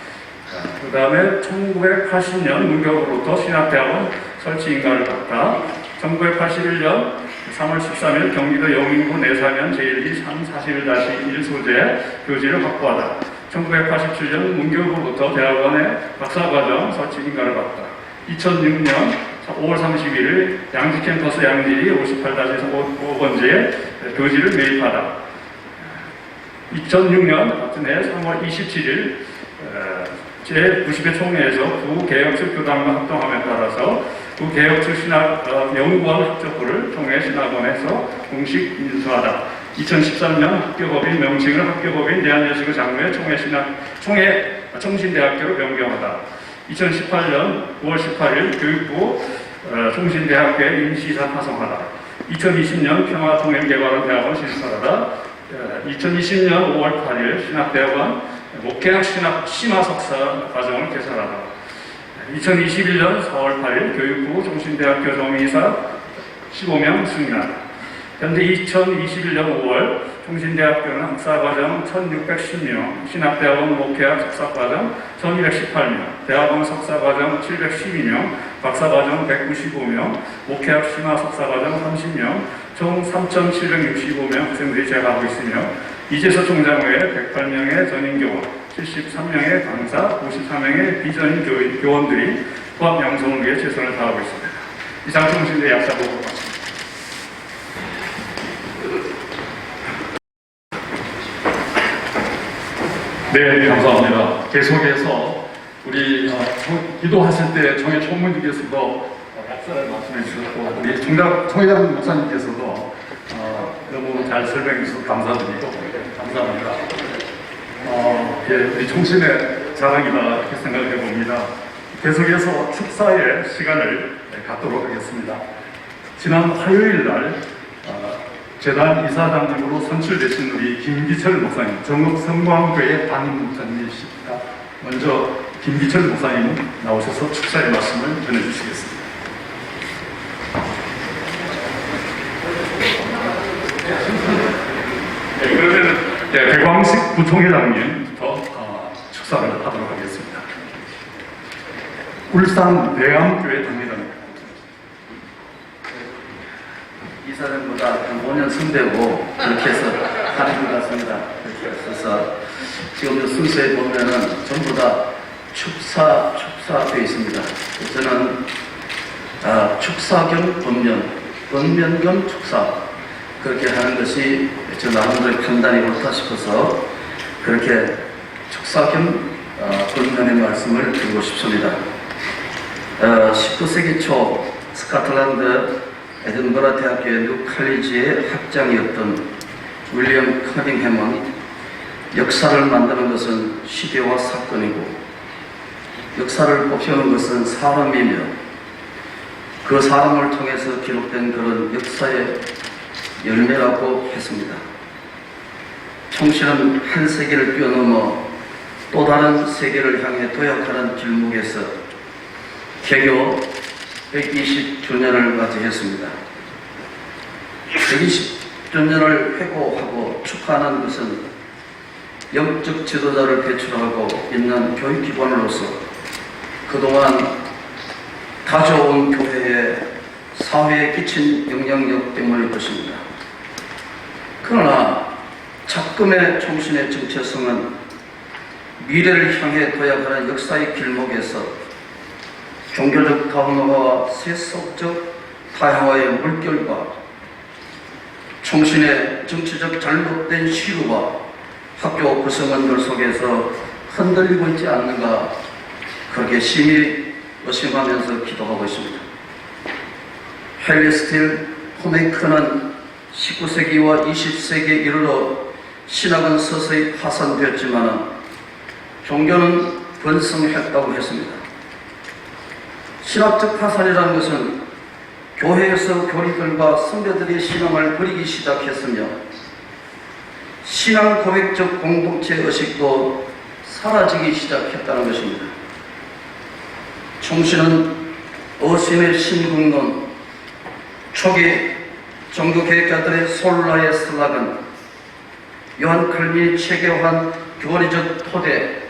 그 다음에 1980년 문교로부터 신학대학원 설치 인가를 받다. 1981년 3월 13일 경기도 영인구 내사면 제1기 341-1 소재 교지를 확보하다. 1987년 문교부부터 대학원의 박사과정 설치 인가를 받다. 2006년 5월 31일 양지 캠퍼스 양지리 58-5번지에 교지를 매입하다. 2006년 같은 해 3월 27일 제90회 총회에서 구개혁측 교단과 합동함에 따라서 구개혁측 연구원 합격부를 총회 신학원에서 공식 인수하다. 2013년 학교법인 명칭을 학교법인 대한예수교 장로회 총신대학교로 변경하다. 2018년 9월 18일 교육부 총신대학교에 임시이사 파송하다. 2020년 평화통일개발원 대학원 신설하다. 2020년 5월 8일 신학대학원 목회학 심화석사 과정을 개설하다. 2021년 4월 8일 교육부 총신대학교 정의사 15명 승인하다. 현재 2021년 5월 총신대학교는 학사과정 1610명, 신학대학원 목회학 석사과정 1218명, 대학원 석사과정 712명, 박사과정 195명, 목회학 심화석사과정 30명, 총 3,765명 학생들이 재학하고 있으며 이재서 총장 외에 108명의 전임교원, 73명의 강사, 54명의 비전임 교원들이 부합 양성을 위해 최선을 다하고 있습니다. 이상 총신대 약사 보고 마칩니다. 네, 감사합니다. 계속해서 우리 기도하실 때 총회 총무님께서도 약사를 말씀해 주셨고 우리 총회장 목사님께서도 너무 잘 설명해 주셔서 감사드리고 감사합니다. 예, 우리 총신의 자랑이다 이렇게 생각해 봅니다. 계속해서 축사의 시간을 갖도록 하겠습니다. 지난 화요일 날 재단 이사장님으로 선출되신 우리 김기철 목사님, 정읍성광교회 담임 목사님이십니다. 먼저 김기철 목사님 나오셔서 축사의 말씀을 전해주시겠습니다. 네, 그러면 백광식 부총회장님부터 축사를 하도록 하겠습니다. 울산 대암교회 당회장입니다. 이사장보다 한 5년 선배고 그렇게 해서 하는 것 같습니다. 그래서 지금 순서에 보면은 전부 다 축사 되어 있습니다. 저는 축사 겸 번면 겸 축사 그렇게 하는 것이 저 나름대로 판단이 옳다 싶어서 그렇게 축사 겸 번면의 말씀을 드리고 싶습니다. 19세기 초 스코틀랜드 에든버러 대학교의 뉴칼리지의 학장이었던 윌리엄 커닝햄은 역사를 만드는 것은 시대와 사건이고 역사를 뽑혀오는 것은 사람이며 그 사람을 통해서 기록된 그런 역사의 열매라고 했습니다. 총신은 한 세계를 뛰어넘어 또 다른 세계를 향해 도약하는 길목에서 개교 120주년을 맞이했습니다. 120주년을 회고하고 축하하는 것은 영적 지도자를 배출하고 있는 교육기관으로서 그동안 다져온 교회에 사회에 끼친 영향력 때문일 것입니다. 그러나 작금의 총신의 정체성은 미래를 향해 도약하는 역사의 길목에서 종교적 다문화와 세속적 다양화의 물결과 총신의 정치적 잘못된 시루와 학교 구성원들 속에서 흔들리고 있지 않는가 그렇게 심히 의심하면서 기도하고 있습니다. 헨리 스틸 호메이크는 19세기와 20세기에 이르러 신학은 서서히 파산되었지만 종교는 번성했다고 했습니다. 신학적 파산이라는 것은 교회에서 교리들과 선배들의 신앙을 버리기 시작했으며 신앙 고백적 공동체 의식도 사라지기 시작했다는 것입니다. 총신은 어신의 신국론, 초기 종교개혁자들의 솔라의 슬락은 요한 칼빈이 체계화한 교리적 토대,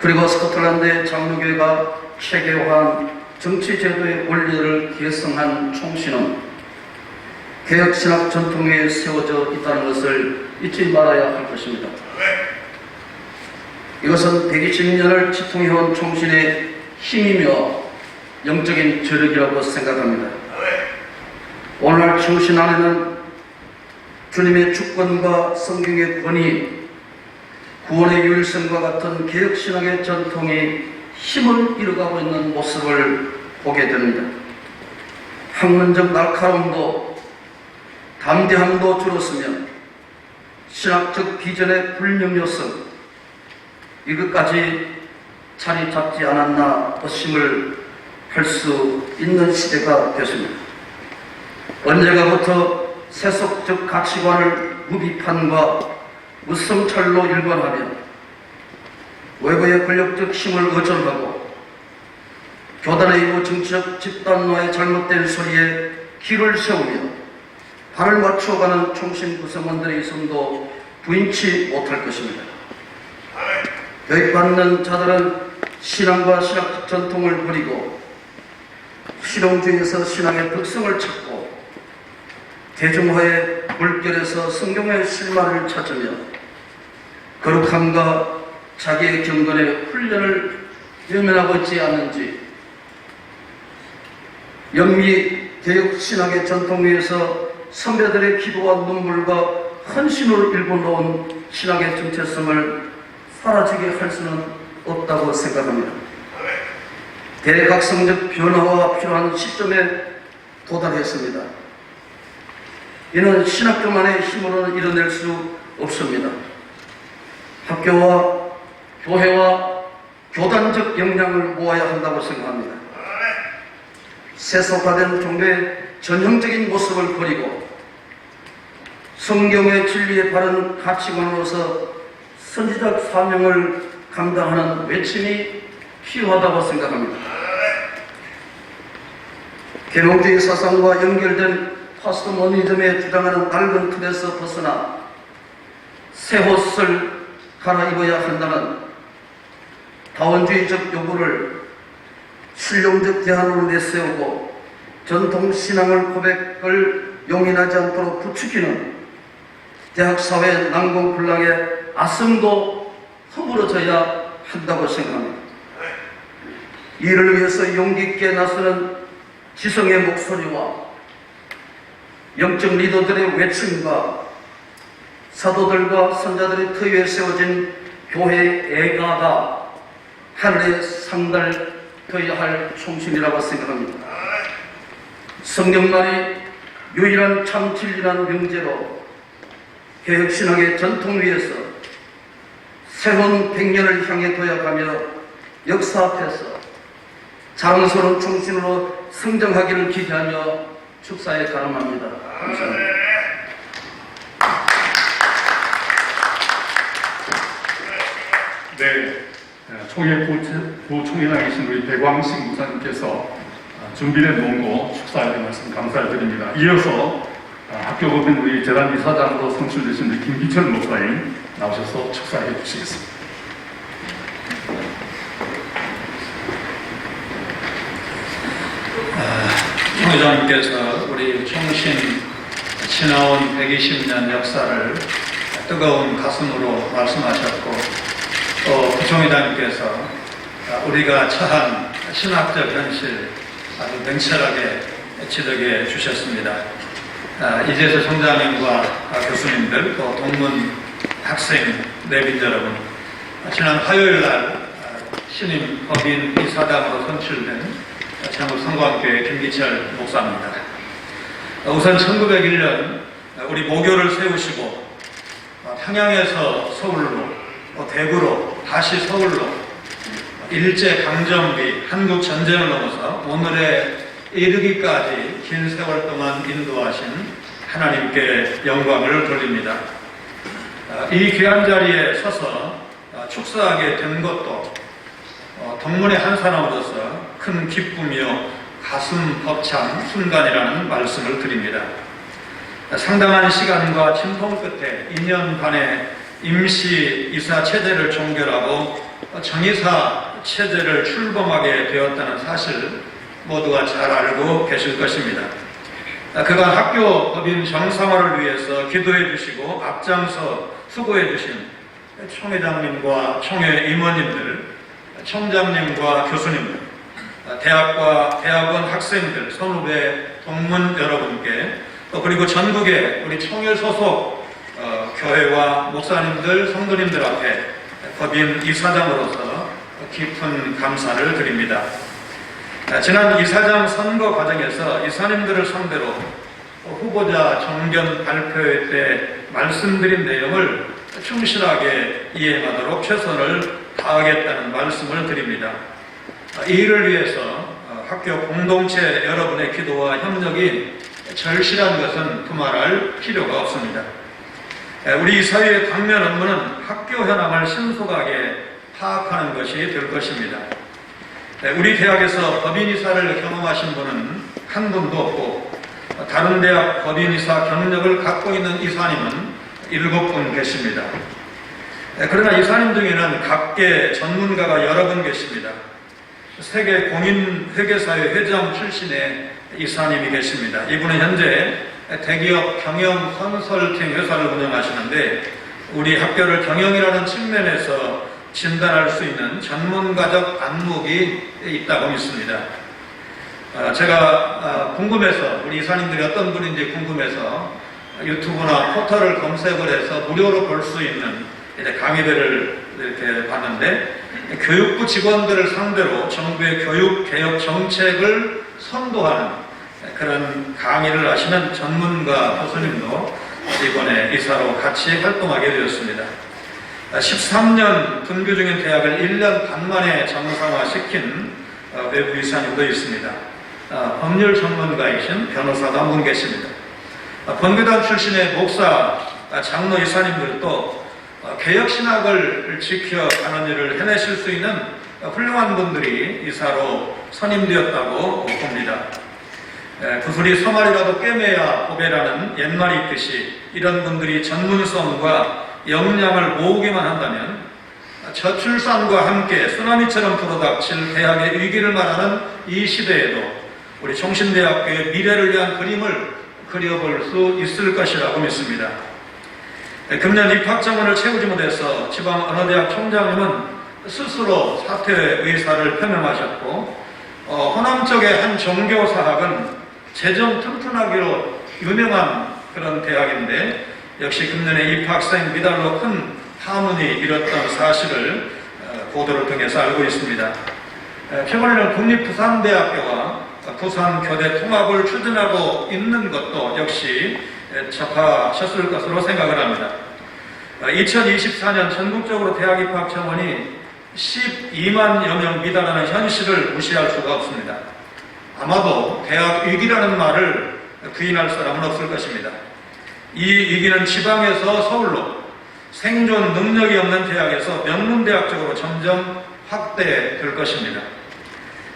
그리고 스코틀랜드의 장로교회가 체계화한 정치제도의 원리를 계승한 총신은 개혁신학 전통 위에 세워져 있다는 것을 잊지 말아야 할 것입니다. 이것은 120년을 지통해온 총신의 힘이며 영적인 저력이라고 생각합니다. 오늘날 총신 안에는 주님의 주권과 성경의 권위, 구원의 유일성과 같은 개혁신학의 전통이 힘을 잃어가고 있는 모습을 보게 됩니다. 학문적 날카로움도 담대함도 줄었으며 신학적 비전의 불명료성, 이것까지 자리 잡지 않았나 의심을 할 수 있는 시대가 됐습니다. 언제가부터 세속적 가치관을 무비판과 무성찰로 일관하며 외부의 권력적 힘을 의존하고 교단의 일부 정치적 집단과의 잘못된 소리에 길을 세우며 발을 맞춰가는 총신 구성원들의 있음도 부인치 못할 것입니다. 교육받는 자들은 신앙과 신학적 전통을 버리고 실용주의에서 신앙의 특성을 찾고 대중화의 물결에서 성경의 실마를 찾으며 거룩함과 자기의 경건의 훈련을 외면하고 있지 않는지, 영미 개혁신학의 전통 위에서 선배들의 기도와 눈물과 헌신으로 일궈놓은 신학의 정체성을 사라지게 할 수는 없다고 생각합니다. 대각성적 변화가 필요한 시점에 도달했습니다. 이는 신학교만의 힘으로는 이뤄낼 수 없습니다. 학교와 교회와 교단적 역량을 모아야 한다고 생각합니다. 세속화된 종교의 전형적인 모습을 버리고 성경의 진리에 바른 가치관으로서 선지적 사명을 감당하는 외침이 필요하다고 생각합니다. 계몽주의 사상과 연결된 파스토모니즘에 주장하는 낡은 틀에서 벗어나 새 옷을 갈아입어야 한다는 다원주의적 요구를 실용적 대안으로 내세우고 전통신앙을 고백을 용인하지 않도록 부추기는 대학사회 난공불락의 아성도 허물어져야 한다고 생각합니다. 이를 위해서 용기 있게 나서는 지성의 목소리와 영적 리더들의 외침과 사도들과 선자들의 터위에 세워진 교회의 애가가 하늘에 상달되어야 할 총신이라고 생각합니다. 성경만이 유일한 참 진리란 명제로 개혁신학의 전통 위에서 새로운 100년을 향해 도약하며 역사 앞에서 자랑스러운 총신으로 성장하기를 기대하며 축사에 가름합니다. 감사합니다. 네, 총회 부총회장이신 우리 배광식 목사님께서 준비된 논고 축사의 말씀 감사드립니다. 이어서 학교법인 우리 재단 이사장으로 선출되신 우리 김기철 목사님 나오셔서 축사해 주시겠습니다. 총회장님께서 우리 총신 지나온 120년 역사를 뜨거운 가슴으로 말씀하셨고, 또 부총회장님께서 우리가 처한 신학적 현실 아주 냉철하게 지적해 주셨습니다. 이재수 총장님과 교수님들, 또 동문 학생 내빈 여러분, 지난 화요일 날 신임 법인 이사장으로 선출된 장국성광교회 김기철 목사입니다. 우선 1901년 우리 모교를 세우시고 평양에서 서울로, 대구로, 다시 서울로 일제강점기 한국 전쟁을 넘어서 오늘에 이르기까지 긴 세월 동안 인도하신 하나님께 영광을 돌립니다. 이 귀한 자리에 서서 축사하게 된 것도 동문의 한 사람으로서 큰 기쁨이요 가슴 벅찬 순간이라는 말씀을 드립니다. 상당한 시간과 침통 끝에 2년 반의 임시 이사 체제를 종결하고 정이사 체제를 출범하게 되었다는 사실 모두가 잘 알고 계실 것입니다. 그간 학교 법인 정상화를 위해서 기도해 주시고 앞장서 수고해 주신 총회장님과 총회 임원님들, 총장님과 교수님들, 대학과 대학원 학생들, 선후배 동문 여러분께, 또 그리고 전국의 우리 총회 소속 교회와 목사님들, 성도님들 앞에 법인 이사장으로서 깊은 감사를 드립니다. 지난 이사장 선거 과정에서 이사님들을 상대로 후보자 정견 발표회 때 말씀드린 내용을 충실하게 이행하도록 최선을 다하겠다는 말씀을 드립니다. 이 일을 위해서 학교 공동체 여러분의 기도와 협력이 절실한 것은 두말할 필요가 없습니다. 우리 사회의 당면 업무는 학교 현황을 신속하게 파악하는 것이 될 것입니다. 우리 대학에서 법인이사를 경험하신 분은 한 분도 없고, 다른 대학 법인이사 경력을 갖고 있는 이사님은 7분 계십니다. 그러나 이사님 중에는 각계 전문가가 여러 분 계십니다. 세계 공인회계사회 회장 출신의 이사님이 계십니다. 이분은 현재 대기업 경영 컨설팅 회사를 운영하시는데, 우리 학교를 경영이라는 측면에서 진단할 수 있는 전문가적 안목이 있다고 믿습니다. 제가 궁금해서, 우리 이사님들이 어떤 분인지 궁금해서 유튜브나 포털을 검색을 해서 무료로 볼 수 있는 강의들을 이렇게 봤는데, 교육부 직원들을 상대로 정부의 교육개혁 정책을 선도하는 그런 강의를 하시는 전문가 교수님도 이번에 이사로 같이 활동하게 되었습니다. 13년 근교 중인 대학을 1년 반 만에 정상화시킨 외부 이사님도 있습니다. 법률 전문가이신 변호사도 한 분 계십니다. 본교단 출신의 목사, 장로 이사님들도 개혁신학을 지켜가는 일을 해내실 수 있는 훌륭한 분들이 이사로 선임되었다고 봅니다. 구슬이 서말이라도 꿰매야 보배라는 옛말이 있듯이, 이런 분들이 전문성과 역량을 모으기만 한다면 저출산과 함께 쓰나미처럼 불어닥칠 대학의 위기를 말하는 이 시대에도 우리 총신대학교의 미래를 위한 그림을 그려볼 수 있을 것이라고 믿습니다. 금년 입학정원을 채우지 못해서 지방 어느 대학 총장님은 스스로 사퇴 의사를 표명하셨고, 호남 쪽의 한 종교사학은 재정 튼튼하기로 유명한 그런 대학인데, 역시 금년에 입학생 미달로 큰 파문이 일었던 사실을 보도를 통해서 알고 있습니다. 최근에는 국립부산대학교와 부산교대 통합을 추진하고 있는 것도 역시 접하셨을 것으로 생각을 합니다. 2024년 전국적으로 대학 입학 정원이 12만여 명 미달하는 현실을 무시할 수가 없습니다. 아마도 대학 위기라는 말을 부인할 사람은 없을 것입니다. 이 위기는 지방에서 서울로, 생존 능력이 없는 대학에서 명문대학 쪽으로 점점 확대될 것입니다.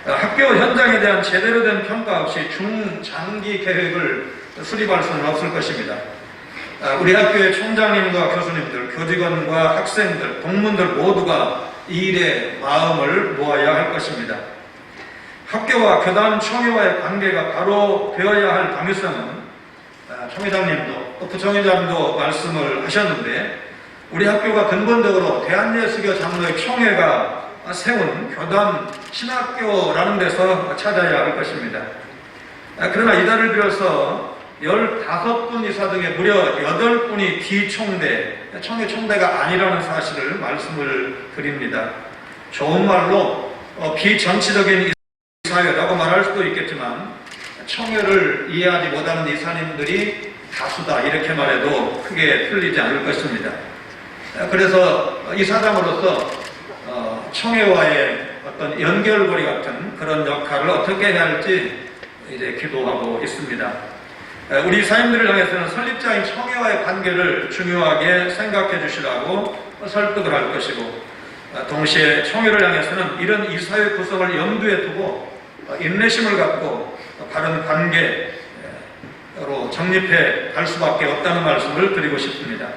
학교 현장에 대한 제대로 된 평가 없이 중장기 계획을 수립할 수는 없을 것입니다. 우리 학교의 총장님과 교수님들, 교직원과 학생들, 동문들 모두가 이 일에 마음을 모아야 할 것입니다. 학교와 교단 총회와의 관계가 바로 되어야 할 당위성은 총회장님도 또 부총회장도 말씀을 하셨는데, 우리 학교가 근본적으로 대한예수교 장로의 총회가 세운 교단 신학교라는 데서 찾아야 할 것입니다. 그러나 이달을 빌어서 15분 이사 등의 무려 8분이 비총대, 총회 총대가 아니라는 사실을 말씀을 드립니다. 좋은 말로 비정치적인 이사회라고 말할 수도 있겠지만, 총회를 이해하지 못하는 이사님들이 다수다 이렇게 말해도 크게 틀리지 않을 것입니다. 그래서 이사장으로서 총회와의 어떤 연결고리 같은 그런 역할을 어떻게 해야 할지 이제 기도하고 있습니다. 우리 이사님들을 향해서는 설립자인 총회와의 관계를 중요하게 생각해 주시라고 설득을 할 것이고, 동시에 총회를 향해서는 이런 이사회 구성을 염두에 두고 인내심을 갖고 바른 관계로 정립해 갈 수밖에 없다는 말씀을 드리고 싶습니다.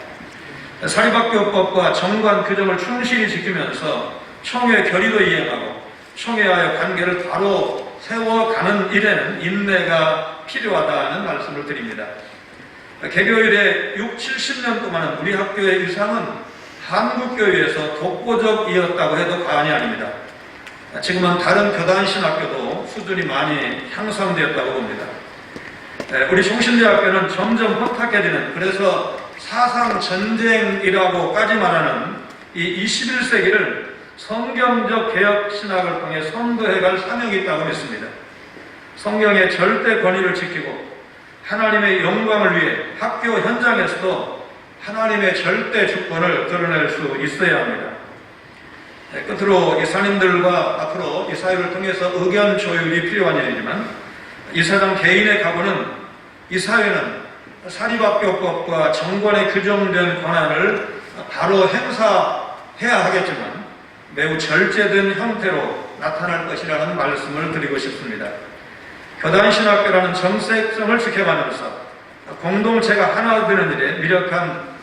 사립학교법과 정관 규정을 충실히 지키면서 총회 결의도 이행하고 총회와의 관계를 바로 세워가는 일에는 인내가 필요하다는 말씀을 드립니다. 개교 이래 6, 70년 동안은 우리 학교의 위상은 한국교회에서 독보적이었다고 해도 과언이 아닙니다. 지금은 다른 교단 신학교도 수준이 많이 향상되었다고 봅니다. 우리 총신대학교는 점점 허탁해지는, 그래서 사상 전쟁이라고까지 말하는 이 21세기를 성경적 개혁 신학을 통해 선도해갈 사명이 있다고 믿습니다. 성경의 절대 권위를 지키고 하나님의 영광을 위해 학교 현장에서도 하나님의 절대 주권을 드러낼 수 있어야 합니다. 끝으로 이사님들과 앞으로 이 사회를 통해서 의견 조율이 필요한 일이지만, 이사장 개인의 각오는 이 사회는 사립학교법과 정관에 규정된 권한을 바로 행사해야 하겠지만 매우 절제된 형태로 나타날 것이라는 말씀을 드리고 싶습니다. 교단신학교라는 정체성을 지켜가면서 공동체가 하나 되는 일에 미력한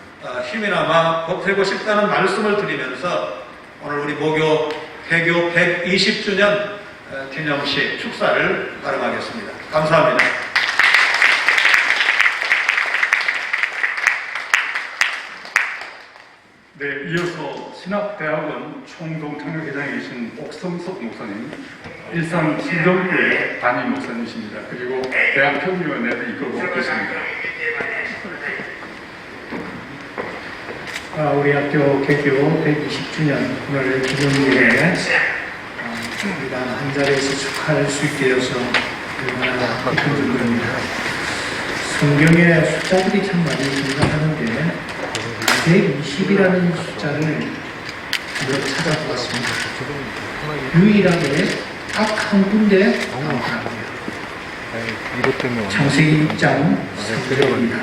힘이나마 보태고 싶다는 말씀을 드리면서 오늘 우리 모교 개교 120주년 기념식 축사를 발음하겠습니다. 감사합니다. 네, 이어서 신학대학원 총동창회장이신 옥성석 목사님, 일산 신정교회 담임 목사님이십니다. 그리고 대학 평의원회를 이끌고 계십니다. 우리 학교 개교 120주년 오늘 기념일에 우리가 한 자리에서 축하할 수 있게 되어서 얼마나 기쁨입니다. 성경에 숫자들이 참 많이 등장하는데 120이라는 숫자를 찾아보았습니다. 유일하게 딱 한 군데 나오더라고요. 창세기 6장 3절입니다.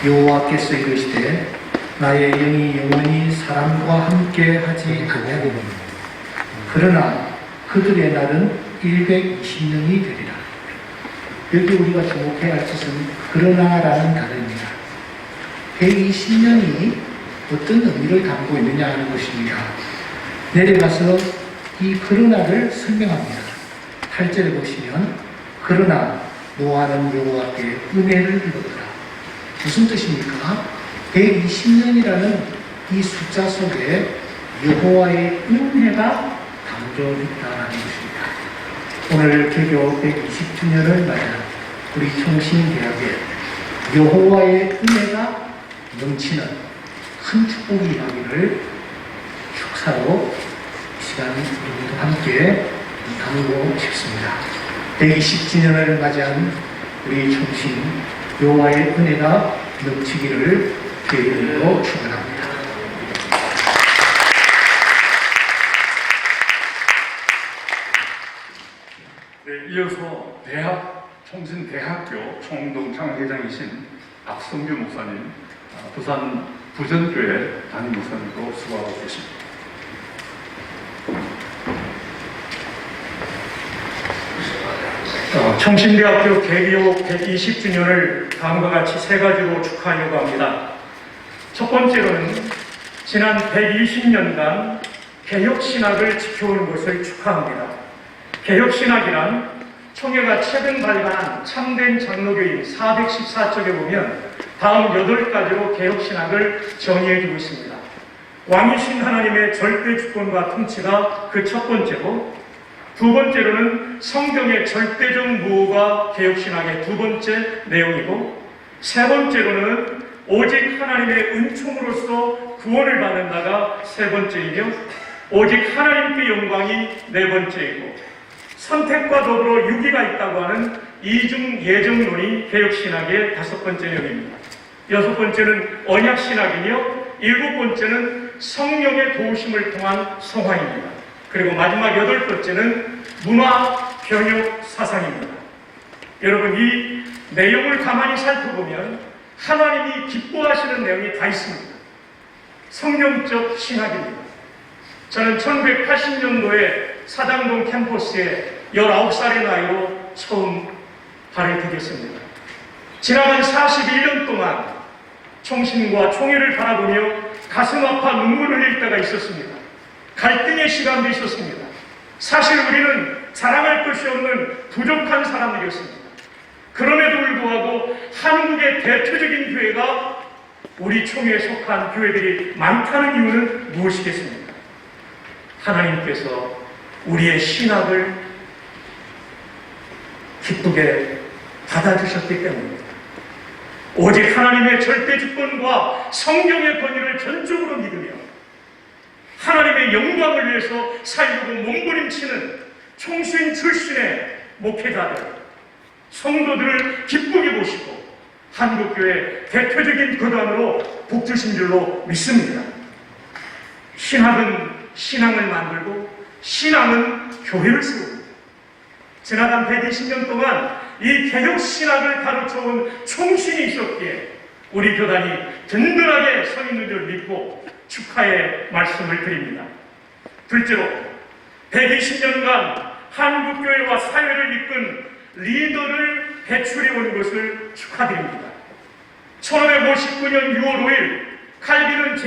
여호와께서 이르시되 나의 영이 영원히 사람과 함께 하지 아니하고 그러나 그들의 날은 120년이 되리라. 여기 우리가 주목해야 할 것은 그러나라는 단어입니다. 120년이 어떤 의미를 담고 있느냐 하는 것입니다. 내려가서 이 그러나를 설명합니다. 8절에 보시면 그러나 노아는 여호와께 은혜를 입었더라. 무슨 뜻입니까? 120년이라는 이 숫자 속에 여호와의 은혜가 담겨 있다는 것입니다. 오늘 개교 120주년을 맞아 우리 총신대학에 여호와의 은혜가 넘치는 큰 축복이 임하기를 축사로 이 시간 우리도 함께 나누고 싶습니다. 120주년을 맞이한 우리 총신 여호와의 은혜가 넘치기를 주의 이름으로 축원합니다. 네, 이어서 대학 총신대학교 총동창회장이신 박성규 목사님, 부산 부전교회 담임 목사님도 수고하고 계십니다. 총신대학교 개교 120주년을 다음과 같이 세 가지로 축하하려고 합니다. 첫 번째로는 지난 120년간 개혁신학을 지켜온 것을 축하합니다. 개혁신학이란 총회가 최근 발간한 참된 장로교인 414쪽에 보면 다음 8가지로 개혁신학을 정의해주고 있습니다. 왕이신 하나님의 절대 주권과 통치가 그 첫 번째로, 두 번째로는 성경의 절대적 무호가 개혁신학의 두 번째 내용이고, 세 번째로는 오직 하나님의 은총으로서 구원을 받는다가 세 번째이며, 오직 하나님께 영광이 네 번째이고, 선택과 더불어 유기가 있다고 하는 이중 예정론이 개혁신학의 다섯 번째 내용입니다. 여섯 번째는 언약신학이며, 일곱 번째는 성령의 도우심을 통한 성화입니다. 그리고 마지막 여덟 번째는 문화 변혁 사상입니다. 여러분, 이 내용을 가만히 살펴보면 하나님이 기뻐하시는 내용이 다 있습니다. 성경적 신학입니다. 저는 1980년도에 사당동 캠퍼스에 19살의 나이로 처음 발을 디뎠습니다. 지나간 41년 동안 총신과 총회를 바라보며 가슴 아파 눈물을 흘릴 때가 있었습니다. 갈등의 시간도 있었습니다. 사실 우리는 자랑할 것이 없는 부족한 사람들이었습니다. 그럼에도 불구하고 한국의 대표적인 교회가 우리 총회에 속한 교회들이 많다는 이유는 무엇이겠습니까? 하나님께서 우리의 신학을 기쁘게 받아주셨기 때문입니다. 오직 하나님의 절대 주권과 성경의 권위를 전적으로 믿으며 하나님의 영광을 위해서 살고 몸부림치는 총수인 출신의 목회자들, 성도들을 기쁘게 보시고 한국교회 대표적인 거단으로 복주신 줄로 믿습니다. 신학은 신앙을 만들고 신앙은 교회를 세웁니다. 지나간 120년 동안 이 개혁신학을 가르쳐온 총신이 있었기에 우리 교단이 든든하게 서 있는 줄 믿고 축하의 말씀을 드립니다. 둘째로, 120년간 한국교회와 사회를 이끈 리더를 배출해온 것을 축하드립니다. 1559년 6월 5일 칼빈은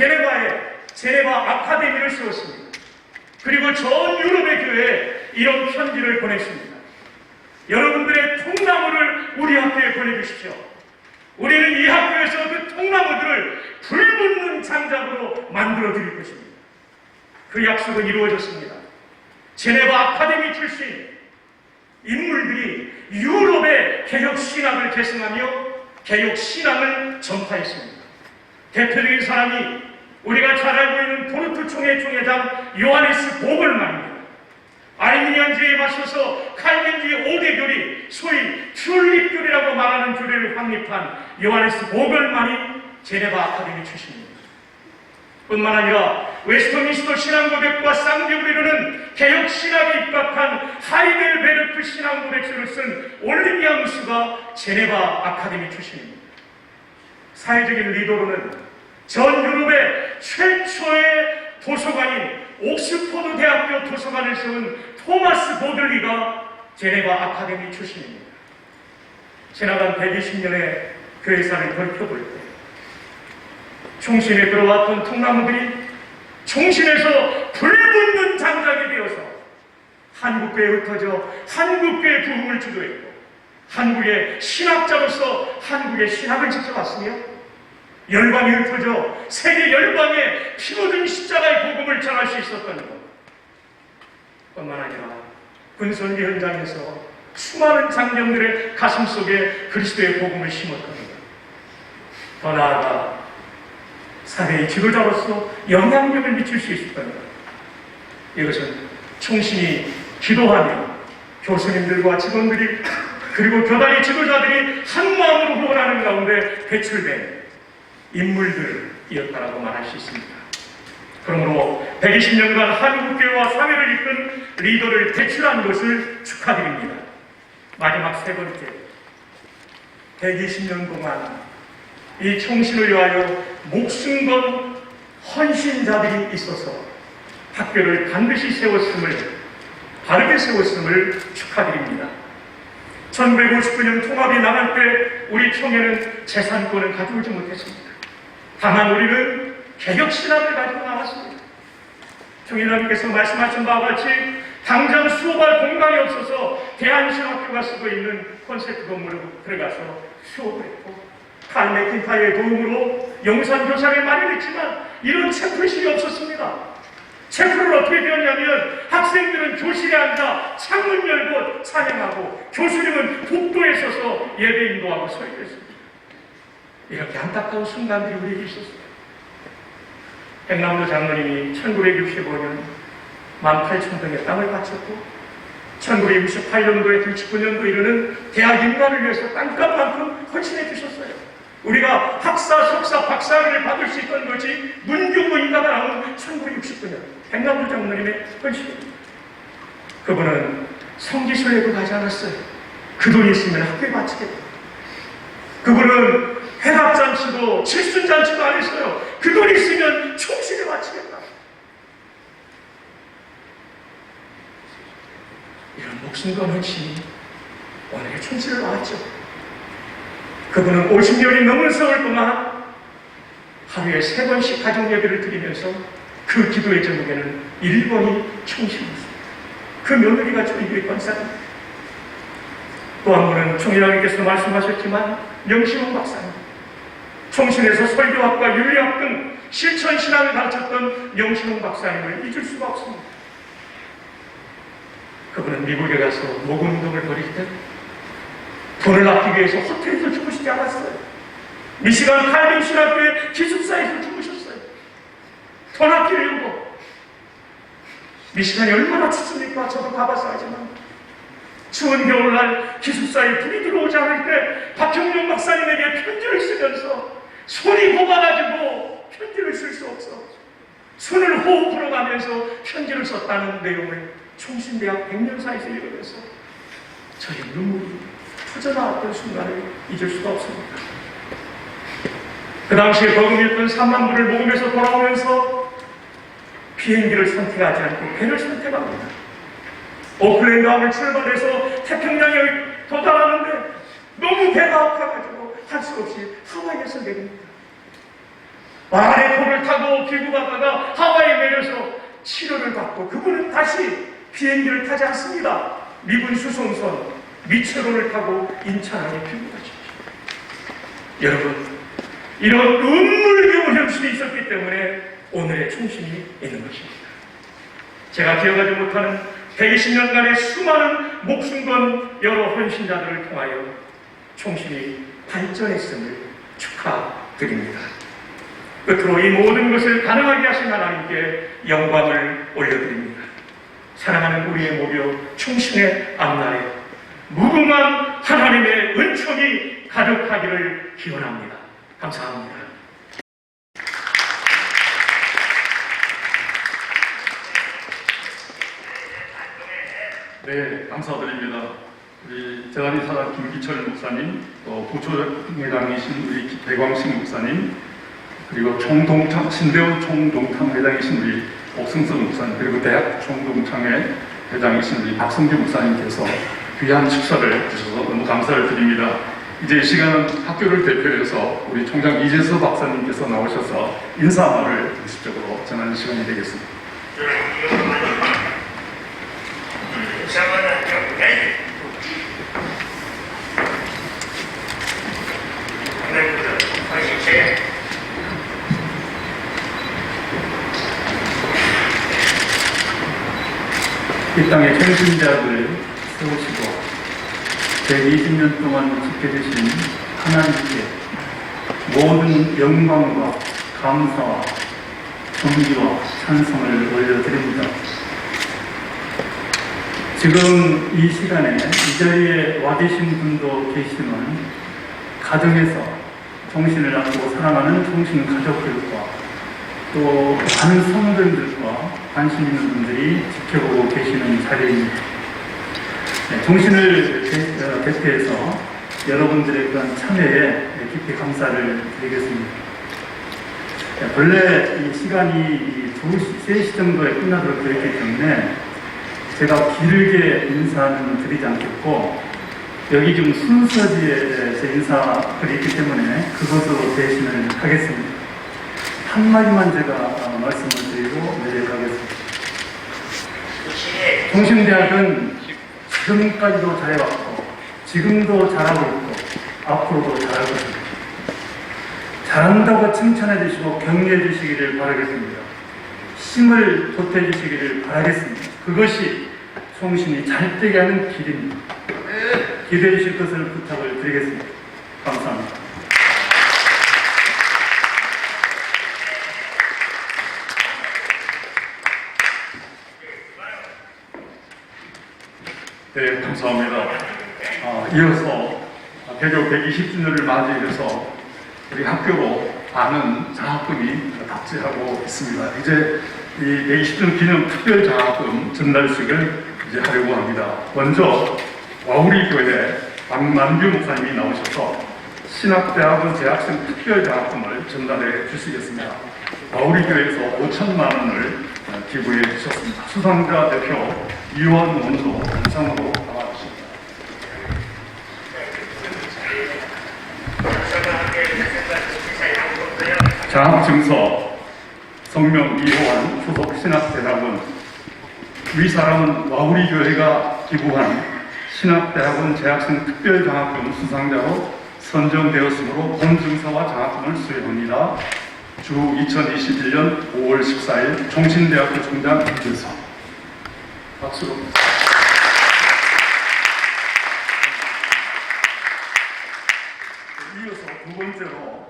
제네바 아카데미를 세웠습니다. 그리고 전 유럽의 교회에 이런 편지를 보냈습니다. 여러분들의 통나무를 우리 학교에 보내주십시오. 우리는 이 학교에서 그 통나무들을 불붙는 장작으로 만들어 드릴 것입니다. 그 약속은 이루어졌습니다. 제네바 아카데미 출신 인물들이 유럽의 개혁신학을 계승하며 개혁신앙을 전파했습니다. 대표적인 사람이 우리가 잘 알고 있는 포르투 총회 총회장 요하네스 보글만입니다. 아르미니안주의에 맞서서 칼빈주의 5대 교리, 소위 튤립교리라고 말하는 교리를 확립한 요하네스 보글만이 제네바 아카데미 출신입니다. 뿐만 아니라 웨스터민스터 신앙고백과 쌍디오리로는 개혁신학에 입각한 하이델베르크 신앙고백서를 쓴 올리비아 무스가 제네바 아카데미 출신입니다. 사회적인 리더로는 전 유럽의 최초의 도서관인 옥스퍼드 대학교 도서관을 세운 토마스 보들리가 제네바 아카데미 출신입니다. 지나간 120년의 교회사를 돌펴볼 때 총신에 들어왔던 통나무들이 총신에서 불붙는 장작이 되어서 한국교회에 흩어져 한국교회 부흥을 주도했고 한국의 신학자로서 한국의 신학을 지켜왔으며 열방이 흩어져 세계 열방에 피묻은 십자가의 복음을 전할 수 있었던 것 뿐만 아니라 군선기 현장에서 수많은 장병들의 가슴 속에 그리스도의 복음을 심었던 것, 더 나아가 사회의 지도자로서 영향력을 미칠 수 있었던 것, 이것은 총신이 기도하며 교수님들과 직원들이 그리고 교단의 지도자들이 한마음으로 후원하는 가운데 배출된 인물들이었다라고 말할 수 있습니다. 그러므로 120년간 한국교회와 사회를 이끈 리더를 배출한 것을 축하드립니다. 마지막 세 번째, 120년 동안 이 총신을 위하여 목숨 건 헌신자들이 있어서 학교를 반드시 세웠음을, 바르게 세웠음을 축하드립니다. 1959년 통합이 나갈 때 우리 총회는 재산권을 가져오지 못했습니다. 다만 우리는 개혁신학을 가지고 나왔습니다. 총회장님께서 말씀하신 바와 같이 당장 수업할 공간이 없어서 대한신학교가 쓰고 있는 콘셉트 건물로 들어가서 수업을 했고, 칼 맥킨타이어의 도움으로 영산교사를 마련했지만 이런 챔플실이 없었습니다. 챔플은 어떻게 되었냐면 학생들은 교실에 앉아 창문 열고 찬양하고 교수님은 복도에 서서 예배 인도하고 설교했습니다. 이렇게 안타까운 순간들이 우리에게 있었어요. 백남도 장로님이 1965년 18,000평의 땅을 바쳤고 1968년도에 99년도 이르는 대학 인간을 위해서 땅값만큼 헌신해 주셨어요. 우리가 학사, 석사, 박사를 받을 수 있던 것이 문교부 인가가 나온 1969년 백남도 장로님의 헌신입니다. 그분은 성지순례도 가지 않았어요. 그 돈이 있으면 학교에 바치겠다. 그분은 회갑잔치도 칠순잔치도 안 했어요. 그 돈이 있으면 총신에 바치겠다. 이런 목숨 건 헌신이 오늘의 총신을 낳았죠. 그분은 50년이 넘은 세월 동안 하루에 3번씩 가정 예배를 드리면서 그 기도의 제목에는 1번이 총신이었습니다. 그 며느리가 조이교의 권사입니다. 또 한 분은 총회장님께서 말씀하셨지만 영신홍 박사님, 총신에서 설교학과 윤리학 등 실천신앙을 가르쳤던 영신홍 박사님을 잊을 수가 없습니다. 그분은 미국에 가서 모금운동을 벌일 때 돈을 아끼기 위해서 호텔에서 주무시지 않았어요. 미시간 칼빈 신학교의 기숙사에서 주무셨어요. 돈 아끼려고. 미시간이 얼마나 춥습니까? 저도 가봐서 알지만 추운 겨울날 기숙사에 불이 들어오지 않을 때 박형룡 박사님에게 편지를 쓰면서 손이 고가가지고 편지를 쓸 수 없어 손을 호흡 불어가면서 편지를 썼다는 내용을 총신대학 백년사에서 읽으면서 저의 눈물이 터져나왔던 순간을 잊을 수가 없습니다. 그 당시에 버금일던 3만 불을 모금해서 돌아오면서 비행기를 선택하지 않고 배를 선택합니다. 오클랜드함을 출발해서 태평양에 도달하는데 너무 배가 아파가지고 할 수 없이 하와이에서 내립니다. 아래포를 타고 길고 가다가 하와이에 내려서 치료를 받고 그분은 다시 비행기를 타지 않습니다. 미군 수송선 미체로를 타고 인천항에 귀국하십니다. 여러분, 이런 눈물겨운 현실이 있었기 때문에 오늘의 총신이 있는 것입니다. 제가 기억하지 못하는 120년간의 수많은 목숨 건 여러 헌신자들을 통하여 총신이 발전했음을 축하드립니다. 끝으로 이 모든 것을 가능하게 하신 하나님께 영광을 올려드립니다. 사랑하는 우리의 모교 총신의 앞날에 무궁한 하나님의 은총이 가득하기를 기원합니다. 감사합니다. 네, 감사드립니다. 우리 재단이사장 김기철 목사님, 또 부총회장이신 우리 배광식 목사님, 그리고 신대원 총동창 회장이신 우리 옥승석 목사님, 그리고 대학 총동창회 회장이신 우리 박성규 목사님께서 귀한 축사를 주셔서 너무 감사를 드립니다. 이제 이 시간은 학교를 대표해서 우리 총장 이재서 박사님께서 나오셔서 인사말을 공식적으로 전하는 시간이 되겠습니다. 이 땅의 전신자들을 세우시고 120년 동안 지켜주신 하나님께 모든 영광과 감사와 존귀와 찬송을 올려드립니다. 지금 이 시간에 이 자리에 와 계신 분도 계시지만 가정에서 종신을 앞두고 사랑하는 종신 가족들과 또 많은 성도들과 관심 있는 분들이 지켜보고 계시는 자리입니다. 네, 종신을 대표해서 여러분들의 그런 참여에 깊이 감사를 드리겠습니다. 네, 본래 이 시간이 2시, 3시 정도에 끝나도록 되어 있기 때문에 제가 길게 인사는 드리지 않겠고 여기 지금 순서지에 제 인사들이 있기 때문에 그것으로 대신을 하겠습니다. 한마디만 제가 말씀을 드리고 내려가겠습니다. 종신대학은 지금까지도 잘해왔고 지금도 잘하고 있고 앞으로도 잘할 것입니다. 잘한다고 칭찬해 주시고 격려해 주시기를 바라겠습니다. 힘을 보태 주시기를 바라겠습니다. 그것이 송신이 잘되게 하는 길입니다. 기대해 주실 것을 부탁을 드리겠습니다. 감사합니다. 네, 감사합니다. 이어서 개교 120주년을 맞이해서 우리 학교로 많은 장학금이 답지하고 있습니다. 이제 이 120주년 기념 특별 장학금 전달식을 이제 하려고 합니다. 먼저 와우리 교회 박만규 목사님이 나오셔서 신학대학원 재학생 특별 장학금을 전달해 주시겠습니다. 와우리 교회에서 5천만 원을 기부해 주셨습니다. 수상자 대표 이원원도 영상으로 나와주십니다. 장학증서 성명 이호환 소속 신학대학원 위사람은 와우리 교회가 기부한 신학대학원 재학생 특별장학금 수상자로 선정되었으므로 본증서와 장학금을 수여합니다. 주 2021년 5월 14일 종신대학교 총장 이준석. 박수로. 이어서 두 번째로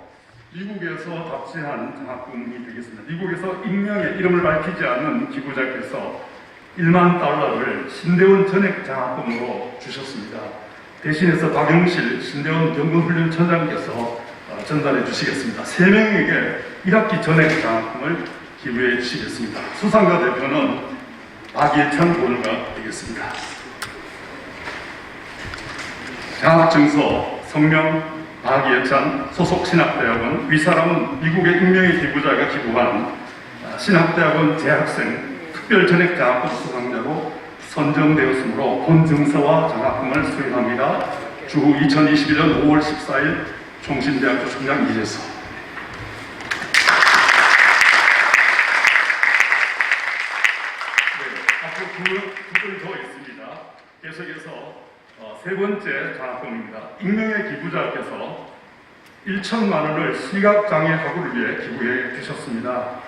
미국에서 답지한 장학금이 되겠습니다. 미국에서 익명의 이름을 밝히지 않은 기부자께서 1만 달러를 신대원 전액 장학금으로 주셨습니다. 대신해서 박영실 신대원 연구훈련처장께서 전달해 주시겠습니다. 3명에게 1학기 전액 장학금을 기부해 주시겠습니다. 수상자 대표는 박예찬 원가 되겠습니다. 장학증서 성명 박예찬 소속 신학대학원 위사람은 미국의 익명의 기부자가 기부한 신학대학원 재학생 특별 전액 장학금 수상자로 선정되었으므로 본증서와 장학금을 수여합니다. 주 2021년 5월 14일 종신대학교 총장 이재석. 앞으로 두 분 더 있습니다. 계속해서 세 번째 장학금입니다. 익명의 기부자께서 1천만 원을 시각장애 학우를 위해 기부해 주셨습니다.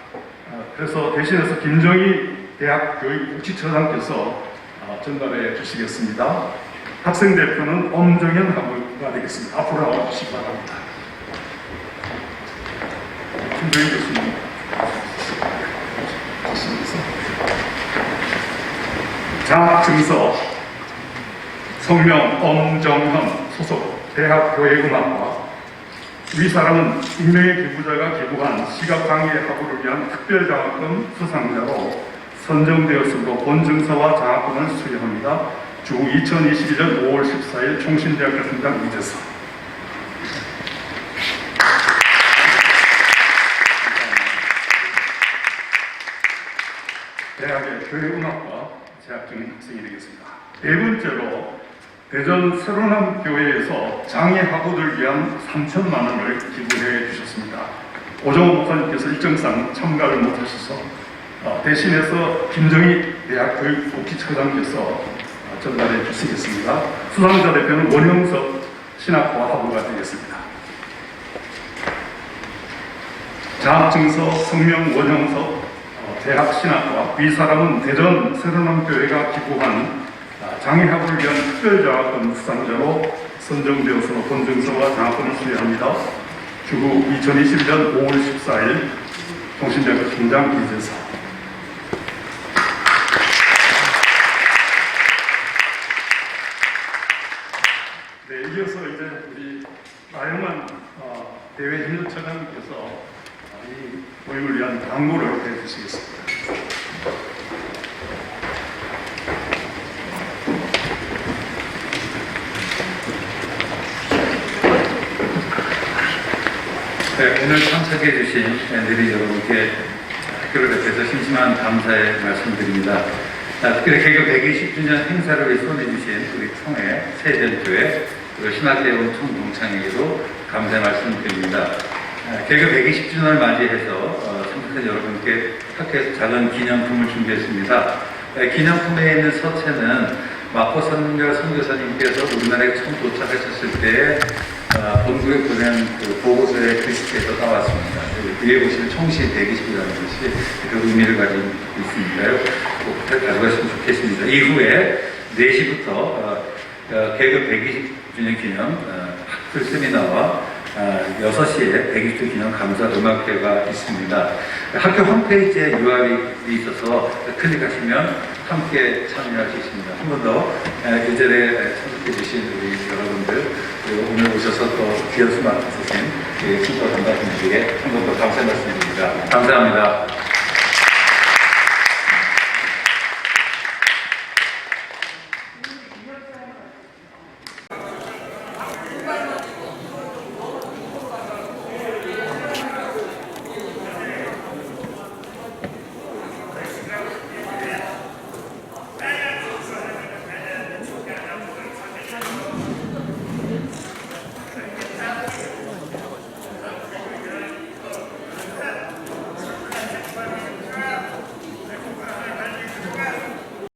그래서 대신해서 김정희 대학교육복지처장께서 전달해 주시겠습니다. 학생 대표는 엄정현 학우가 되겠습니다. 앞으로 나와 주시기 바랍니다. 김정희 교수님. 장학증서 성명 엄정현 소속 대학교회음악과 위사람은 익명의 기부자가 기부한 시각장애 학우를 위한 특별장학금 수상자로 선정되었으므로 본증서와 장학금을 수여합니다. 주 2021년 5월 14일 총신대학교 총장 이재석. 대학의 교회음악과 재학 중인 학생이 되겠습니다. 네 번째로 대전 세로남 교회에서 장애 학우들 위한 3천만 원을 기부해 주셨습니다. 오정호 목사님께서 일정상 참가를 못하셔서 대신해서 김정희 대학교육복지처장께서 전달해 주시겠습니다. 수상자 대표는 원영석 신학과 학우가 되겠습니다. 장학증서 성명 원영석 대학신학과 위사람은 대전 세로남교회가 기부한 장애학우를 위한 특별장학금 수상자로 선정되어서 본증서와 장학금을 수여합니다. 주 2021년 5월 14일 종신대학교 총장 이재석. 네, 이어서 이제 우리 나영환 대외 협력처장님께서 이 모임을 위한 광고를 해주시겠습니다. 네, 오늘 참석해 주신 애들이 여러분께 학교를 대표해서 심심한 감사의 말씀드립니다. 개교 120주년 행사를 위해 손해주신 우리 총회, 세전교회, 그리고 신학대원 총동창회에도 감사의 말씀드립니다. 개교 120주년을 맞이해서 참석한 여러분께 학교에서 작은 기념품을 준비했습니다. 기념품에 있는 서체는 마포 선별 선교사님께서 우리나라에 처음 도착하셨을 때 본국에 보낸 그 보고서에 글씨에서 따왔습니다. 위에 보시면 총시 120이라는 것이 그 의미를 가지고 있으니까요. 꼭 가져가시면 좋겠습니다. 이후에 4시부터 개교 120주년 기념 학술 세미나와 6시에 120주년 기념 감사 음악회가 있습니다. 학교 홈페이지에 URL이 있어서 클릭하시면 함께 참여할 수 있습니다. 한 번 더 이 자리에 참석해 주신 우리 여러분들, 그리고 오늘 오셔서 또 귀한 수만 주신 충성 담당분들에게 한 번 더 감사의 말씀드립니다. 감사합니다.